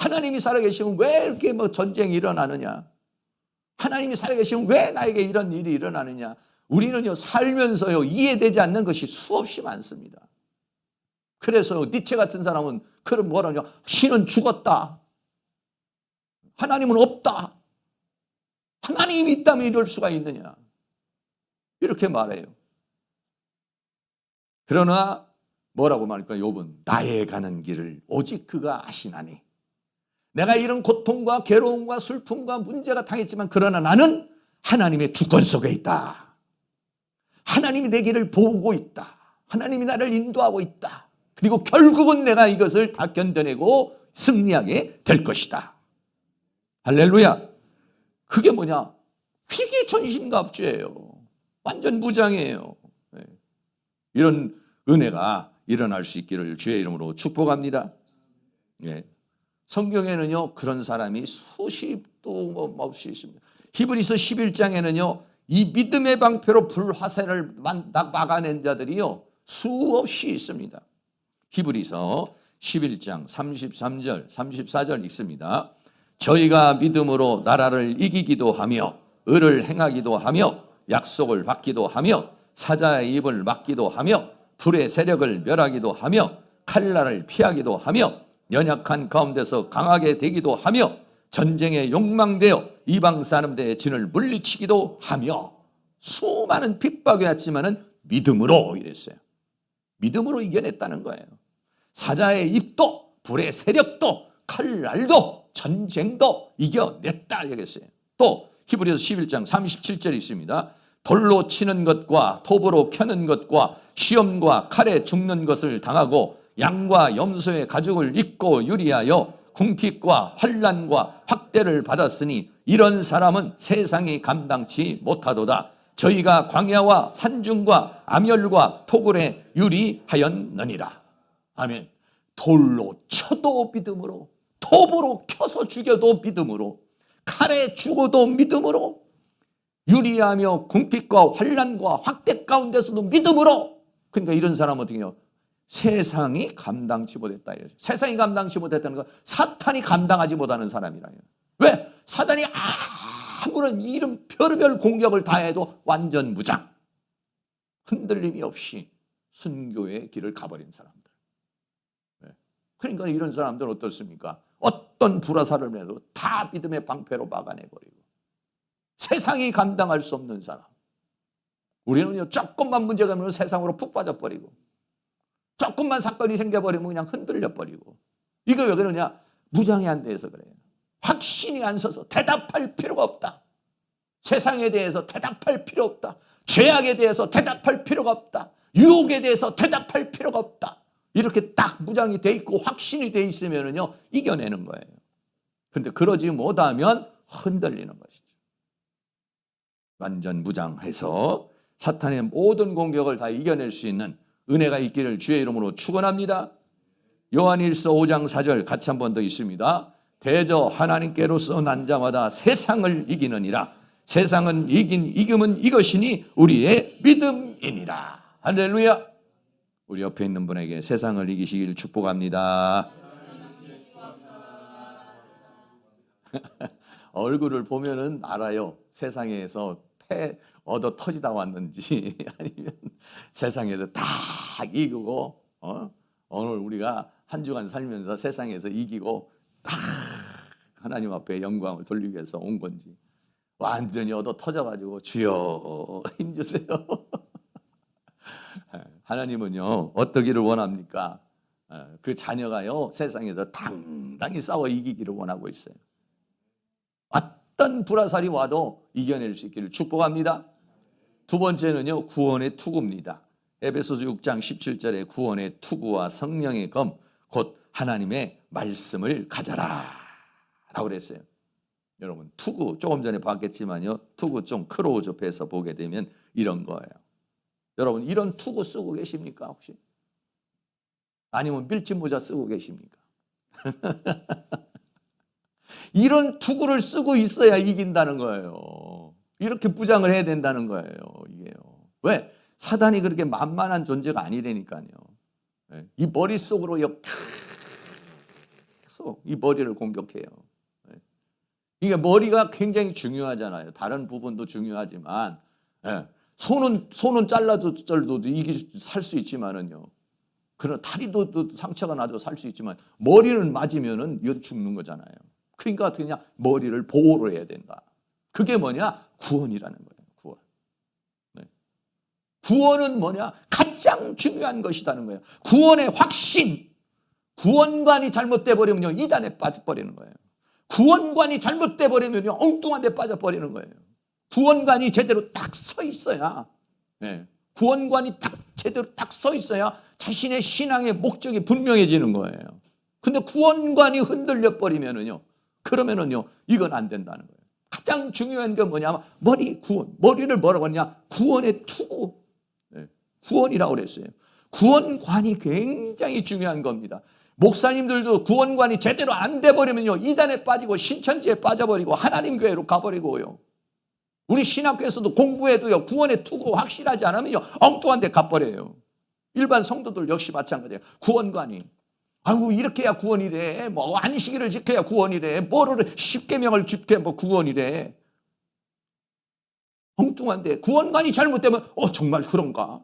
하나님이 살아계시면 왜 이렇게 뭐 전쟁이 일어나느냐? 하나님이 살아계시면 왜 나에게 이런 일이 일어나느냐? 우리는요, 살면서요, 이해되지 않는 것이 수없이 많습니다. 그래서 니체 같은 사람은 그런 뭐라냐? 신은 죽었다. 하나님은 없다. 하나님이 있다면 이럴 수가 있느냐? 이렇게 말해요. 그러나 뭐라고 말할까? 욥은 나의 가는 길을 오직 그가 아시나니. 내가 이런 고통과 괴로움과 슬픔과 문제가 당했지만 그러나 나는 하나님의 주권 속에 있다. 하나님이 내 길을 보고 있다. 하나님이 나를 인도하고 있다. 그리고 결국은 내가 이것을 다 견뎌내고 승리하게 될 것이다. 할렐루야. 그게 뭐냐? 그게 전신갑주예요. 완전 무장이에요. 이런 은혜가 일어날 수 있기를 주의 이름으로 축복합니다. 성경에는요, 그런 사람이 수십도 없이 있습니다. 히브리서 11장에는요, 이 믿음의 방패로 불화살을 막아낸 자들이요, 수없이 있습니다. 히브리서 11장 33절, 34절 읽습니다. 저희가 믿음으로 나라를 이기기도 하며 의를 행하기도 하며 약속을 받기도 하며 사자의 입을 막기도 하며 불의 세력을 멸하기도 하며 칼날을 피하기도 하며 연약한 가운데서 강하게 되기도 하며 전쟁에 욕망되어 이방 사람들의 진을 물리치기도 하며 수많은 핍박이 왔지만은 믿음으로 이랬어요. 믿음으로 이겨냈다는 거예요. 사자의 입도 불의 세력도 칼날도 전쟁도 이겨냈다 이랬어요. 또 히브리서 11장 37절이 있습니다. 돌로 치는 것과 톱으로 켜는 것과 시험과 칼에 죽는 것을 당하고 양과 염소의 가죽을 입고 유리하여 궁핍과 환난과 학대를 받았으니 이런 사람은 세상이 감당치 못하도다. 저희가 광야와 산중과 암열과 토굴에 유리하였느니라. 아멘. 돌로 쳐도 믿음으로, 톱으로 켜서 죽여도 믿음으로, 칼에 죽어도 믿음으로, 유리하며 궁핍과 환난과 학대 가운데서도 믿음으로. 그러니까 이런 사람은 어떻게 해요? 세상이 감당치 못했다. 세상이 감당치 못했다는 건 사탄이 감당하지 못하는 사람이라요. 왜? 사탄이 아무런 이름 별별 공격을 다 해도 완전 무장. 흔들림이 없이 순교의 길을 가버린 사람들. 그러니까 이런 사람들은 어떻습니까? 어떤 불화살을 내도 다 믿음의 방패로 막아내버리고 세상이 감당할 수 없는 사람. 우리는요, 조금만 문제가 되면 세상으로 푹 빠져버리고 조금만 사건이 생겨버리면 그냥 흔들려버리고. 이거 왜 그러냐? 무장이 안 돼서 그래요. 확신이 안 서서 대답할 필요가 없다. 세상에 대해서 대답할 필요 없다. 죄악에 대해서 대답할 필요가 없다. 유혹에 대해서 대답할 필요가 없다. 이렇게 딱 무장이 돼 있고 확신이 돼 있으면요, 이겨내는 거예요. 근데 그러지 못하면 흔들리는 것이죠. 완전 무장해서 사탄의 모든 공격을 다 이겨낼 수 있는 은혜가 있기를 주의 이름으로 축원합니다. 요한일서 5장 4절 같이 한 번 더 있습니다. 대저 하나님께로서 난 자마다 세상을 이기느니라. 세상은 이김은 이것이니 우리의 믿음이니라. 할렐루야. 우리 옆에 있는 분에게 세상을 이기시길 축복합니다. 얼굴을 보면은 알아요. 세상에서 패 얻어 터지다 왔는지 아니면 세상에서 다 이기고 오늘 우리가 한 주간 살면서 세상에서 이기고 다 하나님 앞에 영광을 돌리기 위해서 온 건지 완전히 얻어 터져가지고 주여 힘주세요. 하나님은요, 어떠기를 원합니까? 그 자녀가요, 세상에서 당당히 싸워 이기기를 원하고 있어요. 어떤 불화살이 와도 이겨낼 수 있기를 축복합니다. 두 번째는요, 구원의 투구입니다. 에베소서 6장 17절에 구원의 투구와 성령의 검, 곧 하나님의 말씀을 가져라 라고 그랬어요. 여러분, 투구 조금 전에 봤겠지만요, 투구 좀 크로우즈업해서 보게 되면 이런 거예요. 여러분, 이런 투구 쓰고 계십니까 혹시? 아니면 밀짚모자 쓰고 계십니까? 이런 투구를 쓰고 있어야 이긴다는 거예요. 이렇게 무장을 해야 된다는 거예요. 이게요. 왜? 사단이 그렇게 만만한 존재가 아니라니까요. 이 머릿속으로 써. 이 머리를 공격해요. 이게 머리가 굉장히 중요하잖아요. 다른 부분도 중요하지만 손은 잘라도 이게 살 수 있지만은요. 그런 다리도 또 상처가 나도 살 수 있지만 머리는 맞으면은 이건 죽는 거잖아요. 그러니까 그냥 머리를 보호를 해야 된다. 그게 뭐냐? 구원이라는 거예요. 구원. 구원은 뭐냐? 가장 중요한 것이라는 거예요. 구원의 확신. 구원관이 잘못돼 버리면요 이단에 빠져버리는 거예요. 구원관이 잘못돼 버리면요 엉뚱한 데 빠져버리는 거예요. 구원관이 제대로 딱 서 있어야 구원관이 딱 제대로 딱 서 있어야 자신의 신앙의 목적이 분명해지는 거예요. 근데 구원관이 흔들려 버리면은요 그러면은요 이건 안 된다는 거예요. 가장 중요한 게 뭐냐면 구원. 머리를 뭐라고 하냐? 구원의 투구. 구원이라고 그랬어요. 구원관이 굉장히 중요한 겁니다. 목사님들도 구원관이 제대로 안 돼버리면요 이단에 빠지고 신천지에 빠져버리고 하나님 교회로 가버리고요. 우리 신학교에서도 공부해도요 구원의 투구 확실하지 않으면요 엉뚱한 데 가버려요. 일반 성도들 역시 마찬가지예요. 구원관이 아이고 이렇게 해야 구원이래. 뭐 안식일을 지켜야 구원이래. 뭐를 십계명을 지켜야 뭐 구원이래. 엉뚱한데 구원관이 잘못되면 정말 그런가?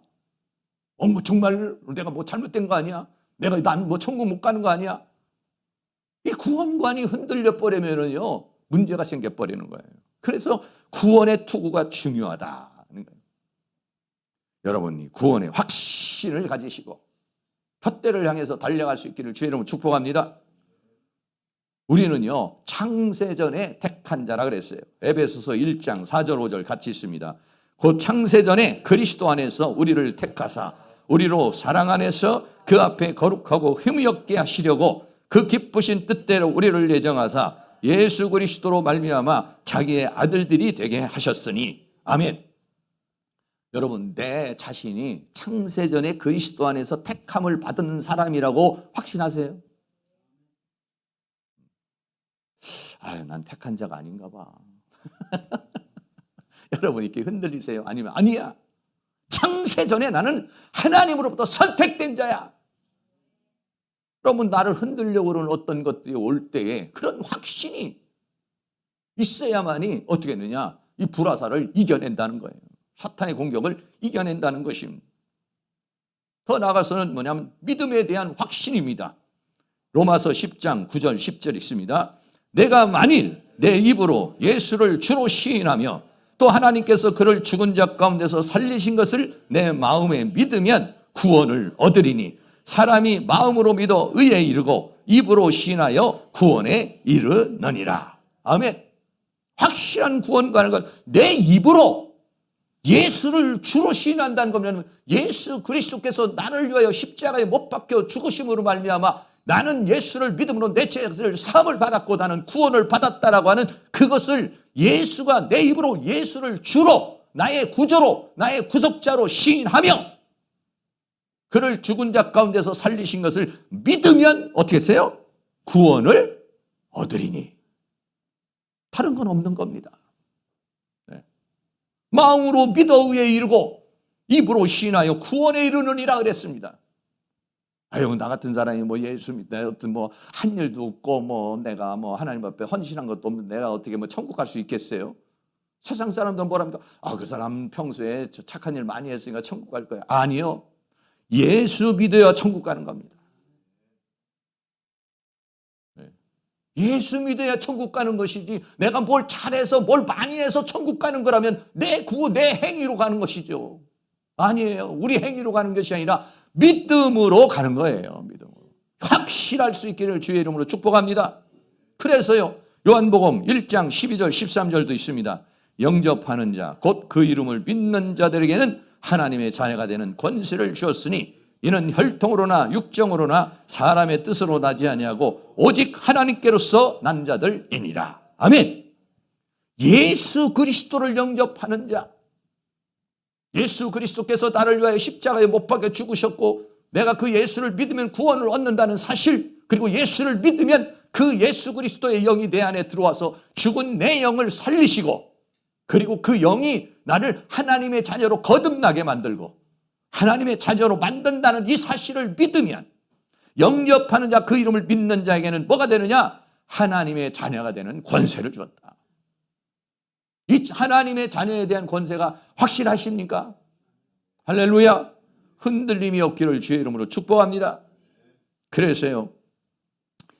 뭐 정말 내가 뭐 잘못된 거 아니야? 난 뭐 천국 못 가는 거 아니야? 이 구원관이 흔들려 버리면은요 문제가 생겨 버리는 거예요. 그래서 구원의 투구가 중요하다는 거예요. 여러분이 구원의 확신을 가지시고 푯대를 향해서 달려갈 수 있기를 주의 이름으로 축복합니다. 우리는요 창세전에 택한 자라 그랬어요. 에베소서 1장 4절 5절 같이 있습니다. 곧 창세전에 그리스도 안에서 우리를 택하사 우리로 사랑 안에서 그 앞에 거룩하고 흠이 없게 하시려고 그 기쁘신 뜻대로 우리를 예정하사 예수 그리스도로 말미암아 자기의 아들들이 되게 하셨으니 아멘. 여러분 내 자신이 창세전에 그리스도 안에서 택함을 받은 사람이라고 확신하세요? 난 택한 자가 아닌가 봐. 여러분 이렇게 흔들리세요? 아니면 아니야. 창세전에 나는 하나님으로부터 선택된 자야. 여러분 나를 흔들려고 그러는 어떤 것들이 올 때에 그런 확신이 있어야만이 어떻게 되느냐? 이 불화살을 이겨낸다는 거예요. 사탄의 공격을 이겨낸다는 것입니다. 더 나아가서는 뭐냐면 믿음에 대한 확신입니다. 로마서 10장 9절 10절 있습니다. 내가 만일 내 입으로 예수를 주로 시인하며 또 하나님께서 그를 죽은 자 가운데서 살리신 것을 내 마음에 믿으면 구원을 얻으리니 사람이 마음으로 믿어 의에 이르고 입으로 시인하여 구원에 이르느니라. 아멘. 확실한 구원과는 것, 내 입으로 예수를 주로 시인한다는 거면 예수 그리스도께서 나를 위하여 십자가에 못 박혀 죽으심으로 말미암아 나는 예수를 믿음으로 내 죄를 사함을 받았고 나는 구원을 받았다라고 하는 그것을 예수가 내 입으로 예수를 주로 나의 구조로 나의 구속자로 시인하며 그를 죽은 자 가운데서 살리신 것을 믿으면 어떻게 했어요? 구원을 얻으리니. 다른 건 없는 겁니다. 마음으로 믿어 의에 이르고 입으로 시인하여 구원에 이르느니라 그랬습니다. 나 같은 사람이 뭐 예수 믿다 어떤 뭐 한 일도 없고 뭐 내가 뭐 하나님 앞에 헌신한 것도 없는 내가 어떻게 뭐 천국 갈 수 있겠어요? 세상 사람들은 뭐랍니까? 그 사람 평소에 착한 일 많이 했으니까 천국 갈 거야. 아니요. 예수 믿어야 천국 가는 겁니다. 예수 믿어야 천국 가는 것이지 내가 뭘 잘해서 뭘 많이 해서 천국 가는 거라면 내 행위로 가는 것이죠. 아니에요. 우리 행위로 가는 것이 아니라 믿음으로 가는 거예요. 믿음으로. 확실할 수 있기를 주의 이름으로 축복합니다. 그래서요. 요한복음 1장 12절 13절도 있습니다. 영접하는 자 곧 그 이름을 믿는 자들에게는 하나님의 자녀가 되는 권세를 주었으니 이는 혈통으로나 육정으로나 사람의 뜻으로 나지 아니하고 오직 하나님께로서 난 자들이니라. 아멘. 예수 그리스도를 영접하는 자, 예수 그리스도께서 나를 위하여 십자가에 못 박혀 죽으셨고 내가 그 예수를 믿으면 구원을 얻는다는 사실, 그리고 예수를 믿으면 그 예수 그리스도의 영이 내 안에 들어와서 죽은 내 영을 살리시고 그리고 그 영이 나를 하나님의 자녀로 거듭나게 만들고 하나님의 자녀로 만든다는 이 사실을 믿으면 영접하는 자, 그 이름을 믿는 자에게는 뭐가 되느냐? 하나님의 자녀가 되는 권세를 주었다. 이 하나님의 자녀에 대한 권세가 확실하십니까? 할렐루야. 흔들림이 없기를 주의 이름으로 축복합니다. 그래서요,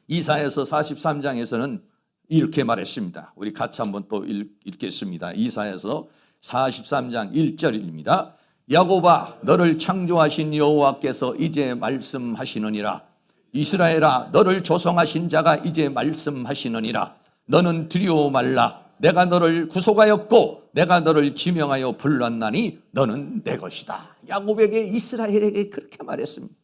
이사야서 43장에서는 이렇게 말했습니다. 우리 같이 한번 또 읽겠습니다. 이사야서 43장 1절입니다. 야곱아, 너를 창조하신 여호와께서 이제 말씀하시느니라. 이스라엘아, 너를 조성하신 자가 이제 말씀하시느니라. 너는 두려워 말라. 내가 너를 구속하였고 내가 너를 지명하여 불렀나니 너는 내 것이다. 야곱에게, 이스라엘에게 그렇게 말했습니다.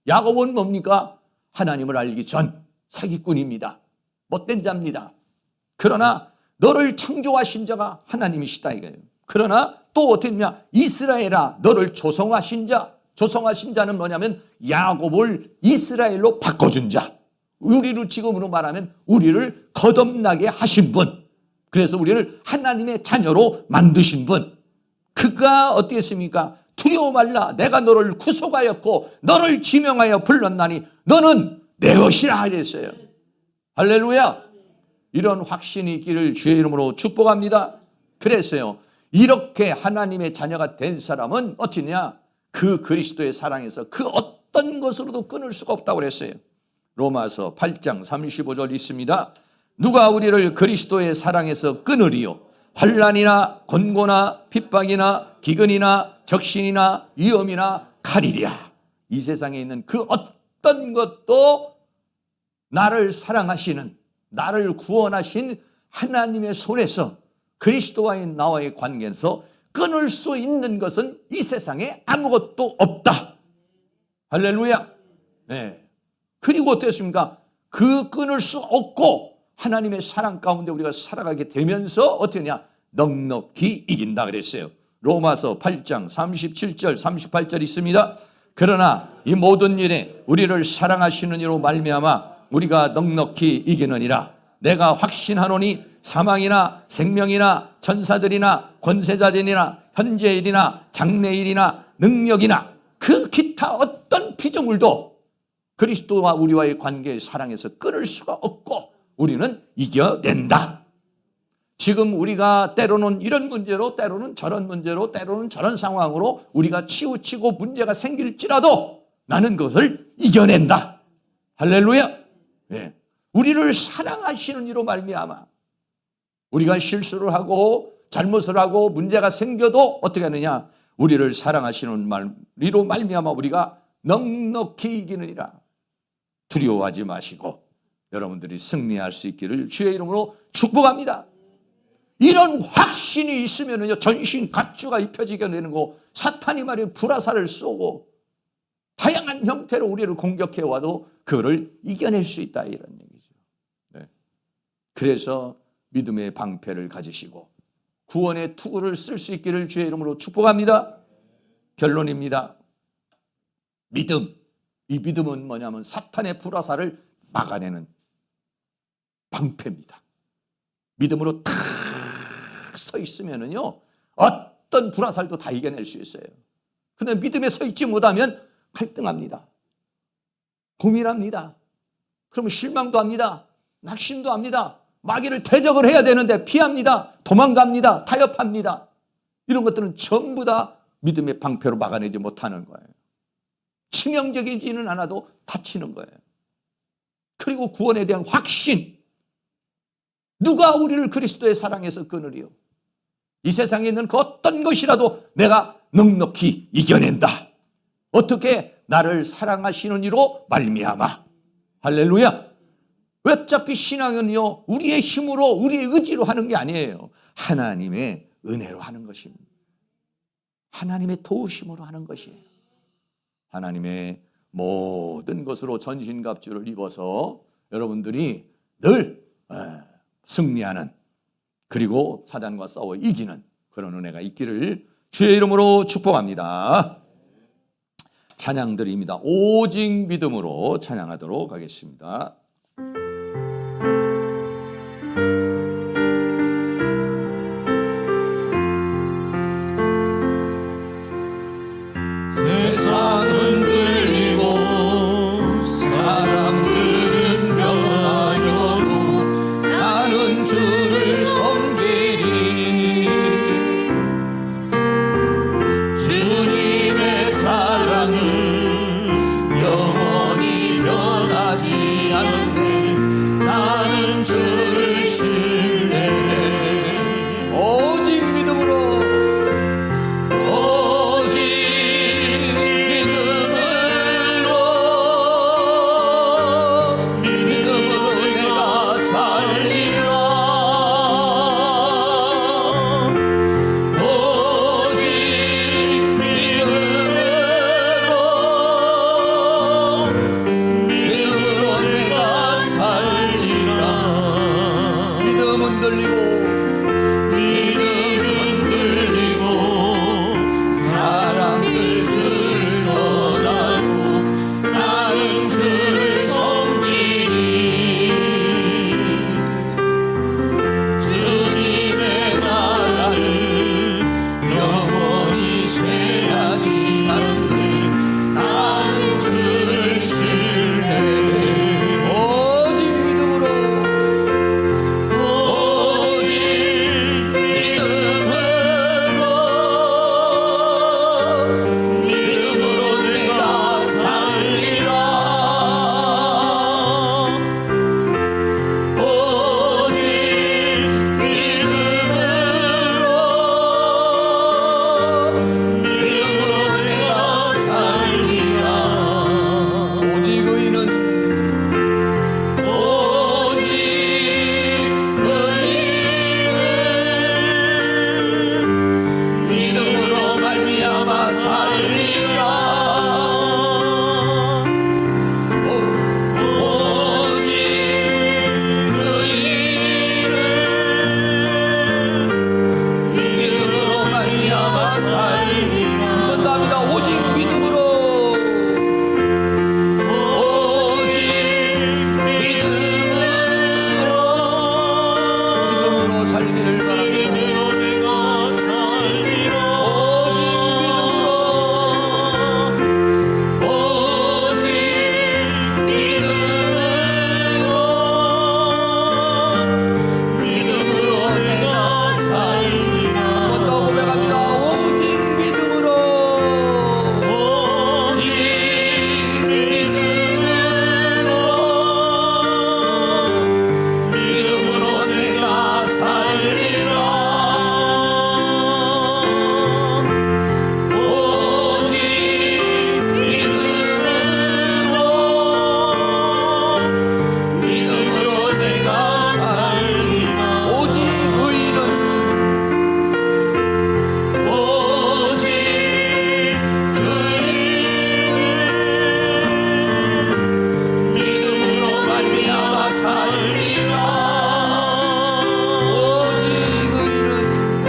야곱은 뭡니까? 하나님을 알기 전 사기꾼입니다. 못된 자입니다. 그러나 너를 창조하신 자가 하나님이시다 이거예요. 그러나 또 어떻게 되냐? 이스라엘아, 너를 조성하신 자. 조성하신 자는 뭐냐면 야곱을 이스라엘로 바꿔준 자. 우리를 지금으로 말하면 우리를 거듭나게 하신 분. 그래서 우리를 하나님의 자녀로 만드신 분. 그가 어떻게 했습니까? 두려워 말라. 내가 너를 구속하였고 너를 지명하여 불렀나니 너는 내 것이라 이랬어요. 할렐루야. 이런 확신이 있기를 주의 이름으로 축복합니다. 그랬어요. 이렇게 하나님의 자녀가 된 사람은 어찌냐? 그 그리스도의 사랑에서 그 어떤 것으로도 끊을 수가 없다고 그랬어요. 로마서 8장 35절 있습니다. 누가 우리를 그리스도의 사랑에서 끊으리요? 환난이나 곤고나 핍박이나 기근이나 적신이나 위험이나 칼이랴. 이 세상에 있는 그 어떤 것도 나를 사랑하시는, 나를 구원하신 하나님의 손에서, 그리스도와의 나와의 관계에서 끊을 수 있는 것은 이 세상에 아무것도 없다. 할렐루야. 네. 그리고 어땠습니까? 그 끊을 수 없고 하나님의 사랑 가운데 우리가 살아가게 되면서 어떠냐? 넉넉히 이긴다 그랬어요. 로마서 8장 37절 38절 있습니다. 그러나 이 모든 일에 우리를 사랑하시는 이로 말미암아 우리가 넉넉히 이기느니라. 내가 확신하노니 사망이나 생명이나 천사들이나 권세자들이나 현재일이나 장래일이나 능력이나 그 기타 어떤 피조물도 그리스도와 우리와의 관계의 사랑에서 끊을 수가 없고 우리는 이겨낸다. 지금 우리가 때로는 이런 문제로, 때로는 저런 문제로, 때로는 저런 상황으로 우리가 치우치고 문제가 생길지라도 나는 그것을 이겨낸다. 할렐루야. 네. 우리를 사랑하시는 이로 말미암아 우리가 실수를 하고 잘못을 하고 문제가 생겨도 어떻게 하느냐? 우리를 사랑하시는 이로 말미암아 우리가 넉넉히 이기느니라. 두려워하지 마시고 여러분들이 승리할 수 있기를 주의 이름으로 축복합니다. 이런 확신이 있으면요, 전신 갑주가 입혀지게 되는 거, 사탄이 말이에요, 불화살을 쏘고 다양한 형태로 우리를 공격해 와도 그거를 이겨낼 수 있다 이런 얘기죠. 네. 그래서 믿음의 방패를 가지시고 구원의 투구를 쓸 수 있기를 주의 이름으로 축복합니다. 결론입니다. 믿음. 이 믿음은 뭐냐면 사탄의 불화살을 막아내는 방패입니다. 믿음으로 탁 서 있으면은요, 어떤 불화살도 다 이겨낼 수 있어요. 그런데 믿음에 서 있지 못하면 갈등합니다. 고민합니다. 그러면 실망도 합니다. 낙심도 합니다. 마귀를 대적을 해야 되는데 피합니다. 도망갑니다. 타협합니다. 이런 것들은 전부 다 믿음의 방패로 막아내지 못하는 거예요. 치명적이지는 않아도 다치는 거예요. 그리고 구원에 대한 확신. 누가 우리를 그리스도의 사랑에서 끊으리요? 이 세상에 있는 그 어떤 것이라도 내가 넉넉히 이겨낸다. 어떻게? 나를 사랑하시는 이로 말미암아. 할렐루야. 어차피 신앙은요, 우리의 힘으로 우리의 의지로 하는 게 아니에요. 하나님의 은혜로 하는 것입니다. 하나님의 도우심으로 하는 것이에요. 하나님의 모든 것으로 전신갑주를 입어서 여러분들이 늘 승리하는, 그리고 사단과 싸워 이기는 그런 은혜가 있기를 주의 이름으로 축복합니다. 찬양드립니다. 오직 믿음으로 찬양하도록 하겠습니다. 세상은 끌리고 나는 주를 신뢰해. 오직 믿음으로 내가 살리라. 오직 믿음으로 내가 살리라. 믿음 흔들리고 사람들 들더라도 나는 주를 섬기니. 주님의 나라는 영원히 쇠하지 않네. 나는 주를 신뢰해. 오직 믿음으로 오직 믿음으로 내가 살리라. 오직 믿음으로 내가 살리라. 오직 의인은 믿음으로 말미암아 살리라. 오직 의인은 믿음으로 말미암아 살리라. 한번 더 합니다. 오직 믿음으로 오직 믿음으로 살기를 바랍니다. 믿음으로 내가 살리라. 오직 믿음으로 내가 살리라. 한번 더 고백합니다. 오직 믿음으로 오직 믿음으로 내가 살리라. 오직 믿음으로 내가 살리라. 오직 의인은 오직 의인은 믿음으로 말미암아 살리라. 오직 의인은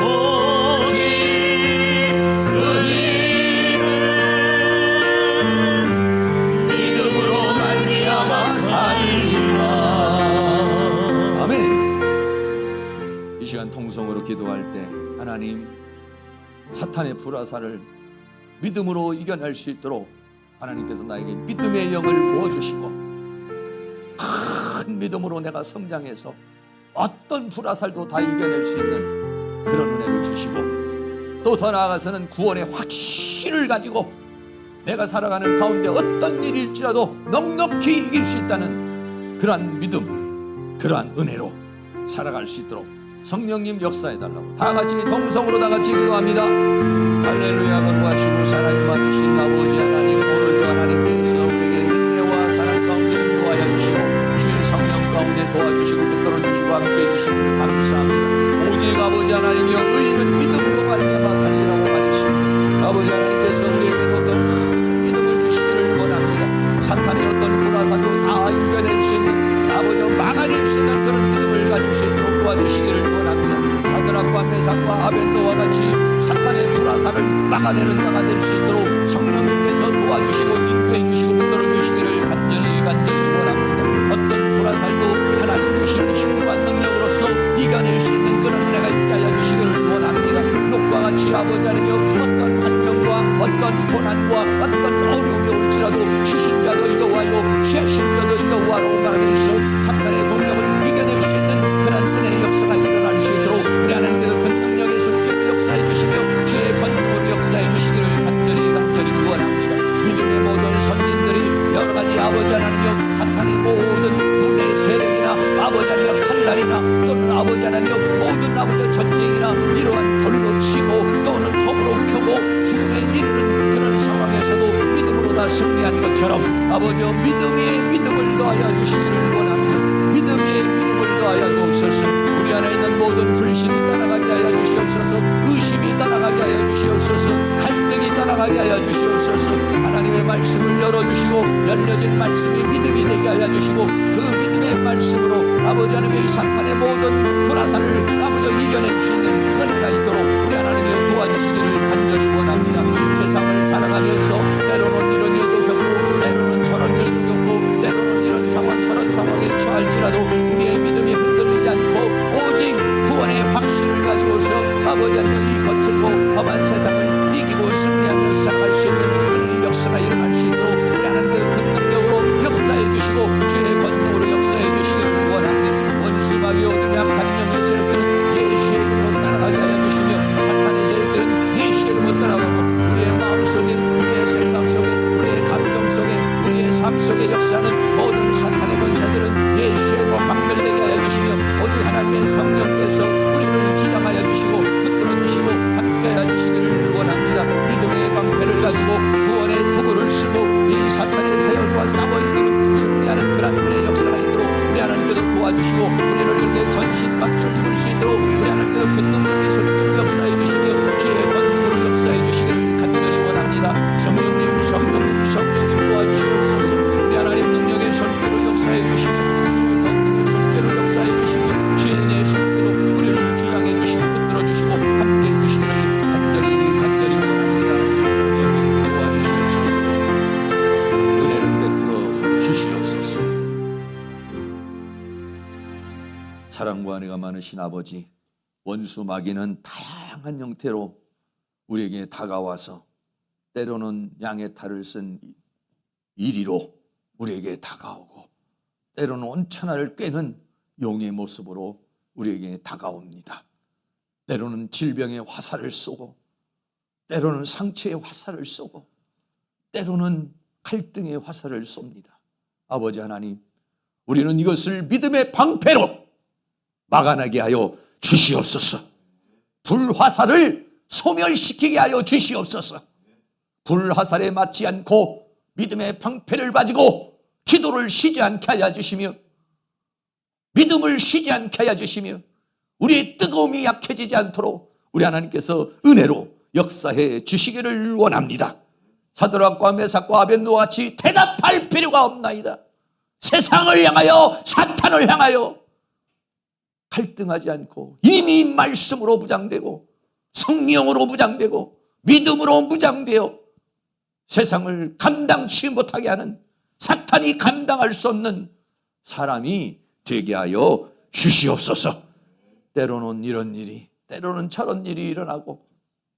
오직 의인은 믿음으로 말미암아 살리라. 아멘. 이 시간 통성으로 기도할 때 하나님 사탄의 불화살을 믿음으로 이겨낼 수 있도록 하나님께서 나에게 믿음의 영을 부어주시고 큰 믿음으로 내가 성장해서 어떤 불화살도 다 이겨낼 수 있는 그런 은혜를 주시고 또 더 나아가서는 구원의 확신을 가지고 내가 살아가는 가운데 어떤 일일지라도 넉넉히 이길 수 있다는 그러한 믿음, 그러한 은혜로 살아갈 수 있도록 성령님 역사해달라고 다 같이 동성으로 다 같이 기도합니다. 할렐루야. 거룩하시고 사랑이 많으신 아버지 하나님, 오늘도 하나님께서 우리에게 은혜와 사랑 가운데 인도하여 주시고 주의 성령 가운데 도와주시고 붙들어 주시고 함께해 주시기를 감사합니다. 오직 아버지 하나님이여 의인은 믿음으로 말미암아 살리라고 말했습니다. 아버지 하나님께서 우리에게도 더 큰 믿음을 주시기를 원합니다. 사탄의 어떤 불화사도 다 이겨낼 수 있는 아버지 막아낼 수 있는 그런 믿음을 가질 수 있도록 도와주시기를 원합니다. 사드락과 메삭과 아벳노와 같이 사탄의 불화사를 막아내는 자가 될 수 있도록 성령님께서 도와주시고 인도해 주시고 붙들어 주시기를 간절히 원합니다. 어떤 불화살도 하나님 주시는 힘과 능력으로서 이겨낼 수 있는 그런 은혜가 있게 하여 주시기를 원합니다. 롯과 같이 아버지 하나님여 어떤 환경과 어떤 고난과 어떤 어려움이 올지라도 주신 자도 여호와요 취하신 자도 여호와로 말하면서 사탄의 공격을 이겨낼 수 있는 그런 은혜의 역사가 일어날 수 있도록 우리 하나님께서 큰 능력의 손길을 역사해 주시며 주의 권능으로 역사해 주시기를 간절히 원합니다. 믿음의 모든 선진들이 여러 가지 아버지 하나님여 사탄 아버지 하나님 칼날이나 또는 아버지 하나님 모든 아버지 전쟁이나 이러한 돌로 치고 또는 톱으로 펴고 죽음에 이르는 그런 상황에서도 믿음으로 다 승리한 것처럼 아버지여 믿음을 더하여 주시기를 원합니다. 믿음의 믿음을 더하여 주옵소서. 우리 안에 있는 모든 불신이 떠나가게 하여 주시옵소서. 의심이 떠나가게 하여 주시옵소서. 갈등이 떠나가게 하여 주시옵소서. 하나님의 말씀을 열어주시고 열려진 말씀이 믿음이 되게 하여 주시고 그 믿음의 말씀으로 아버지 하나님의 사탄의 모든 불화살을 아버지 이겨낼 수 있는 은혜가 있도록 우리 하나님의 도와주시기를 간절히 원합니다. 세상을 살아가면서 때로는 이런 일도 겪고 때로는 저런 일도 겪고 때로는 이런 상황 저런 상황에 처할지라도 우리의 믿음이 흔들리지 않고 오직 구원의 확신을 가지고서 아버지 하나님 이 거칠고 험한 세상을 이기고 승리하며 살아갈 수 있는 하나님의 역사가 일어날 수 있도록 우리 하나님의 큰 능력으로 역사해 주시고 주의 권능으로 역사해 주시기를 원합니다. 원수마귀 어둠의 악한 영의 세력들은 예수의 이름으로 따라가게 하여 주시며 사탄의 세력들은 예수의 이름으로 따라가고 우리의 마음속에 우리의 생각 속에 우리의 감정 속에 우리의 삶 속에 역사하는 모든 사탄의 권세들은 예수의 이름으로 박멸되게 하여 주시며 오직 하나님의 성령께서 우리를 주장하여 주시고 붙들어 주시고 함께하여 주시기를 원합니다. 믿음의 방패를 가지고 구원의 투구를 쓰고 이 사탄의 세력과 싸워 이기는 승리하는 그런 은혜의 역사가 있도록 우리 하나님께서 도와주시고 우리를 그렇게 전신갑주를 입을 수 있도록 우리 하나님께서 큰 능력의 소리를 역사해 주시며 주의 권능으로 역사해 주시기를 간절히 원합니다. 성령님 도와주시옵소서. 우리 하나님 능력의 손길로 역사해 주시며 주의 권능의 손길로 역사해 주시며 주의 손길로 우리를 귀하게 주시고 붙들어 주시고 함께해 주시기를 간절히 원합니다. 성령님 도와주시옵소서. 은혜를 베풀어 주시옵소서. 사랑과 은혜가 많으신 아버지, 원수 마귀는 다양한 형태로 우리에게 다가와서 때로는 양의 탈을 쓴 이리로 우리에게 다가오고 때로는 온천하를 꿰는 용의 모습으로 우리에게 다가옵니다. 때로는 질병의 화살을 쏘고 때로는 상처의 화살을 쏘고 때로는 갈등의 화살을 쏩니다. 아버지 하나님, 우리는 이것을 믿음의 방패로 막아내게 하여 주시옵소서. 불화살을 소멸시키게 하여 주시옵소서. 불화살에 맞지 않고 믿음의 방패를 가지고 기도를 쉬지 않게 하여 주시며 믿음을 쉬지 않게 하여 주시며 우리의 뜨거움이 약해지지 않도록 우리 하나님께서 은혜로 역사해 주시기를 원합니다. 사드락과 메삭과 아벳노와 같이 대답할 필요가 없나이다. 세상을 향하여 사탄을 향하여 갈등하지 않고 이미 말씀으로 무장되고 성령으로 무장되고 믿음으로 무장되어 세상을 감당치 못하게 하는 사탄이 감당할 수 없는 사람이 되게 하여 주시옵소서. 때로는 이런 일이 때로는 저런 일이 일어나고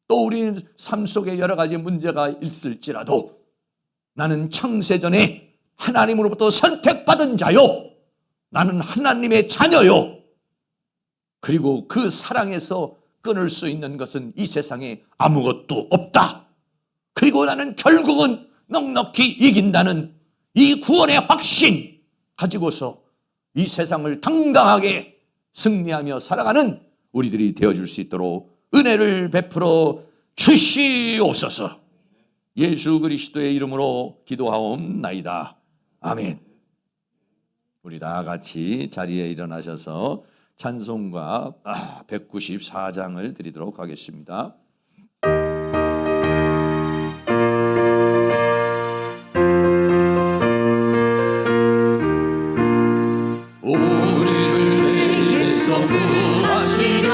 또 우리 삶 속에 여러 가지 문제가 있을지라도 나는 창세전에 하나님으로부터 선택받은 자요, 나는 하나님의 자녀요, 그리고 그 사랑에서 끊을 수 있는 것은 이 세상에 아무것도 없다. 그리고 나는 결국은 넉넉히 이긴다는 이 구원의 확신 가지고서 이 세상을 당당하게 승리하며 살아가는 우리들이 되어줄 수 있도록 은혜를 베풀어 주시옵소서. 예수 그리스도의 이름으로 기도하옵나이다. 아멘. 우리 다 같이 자리에 일어나셔서 찬송가 194장을 드리도록 하겠습니다. 우리를 죄에서 구하시려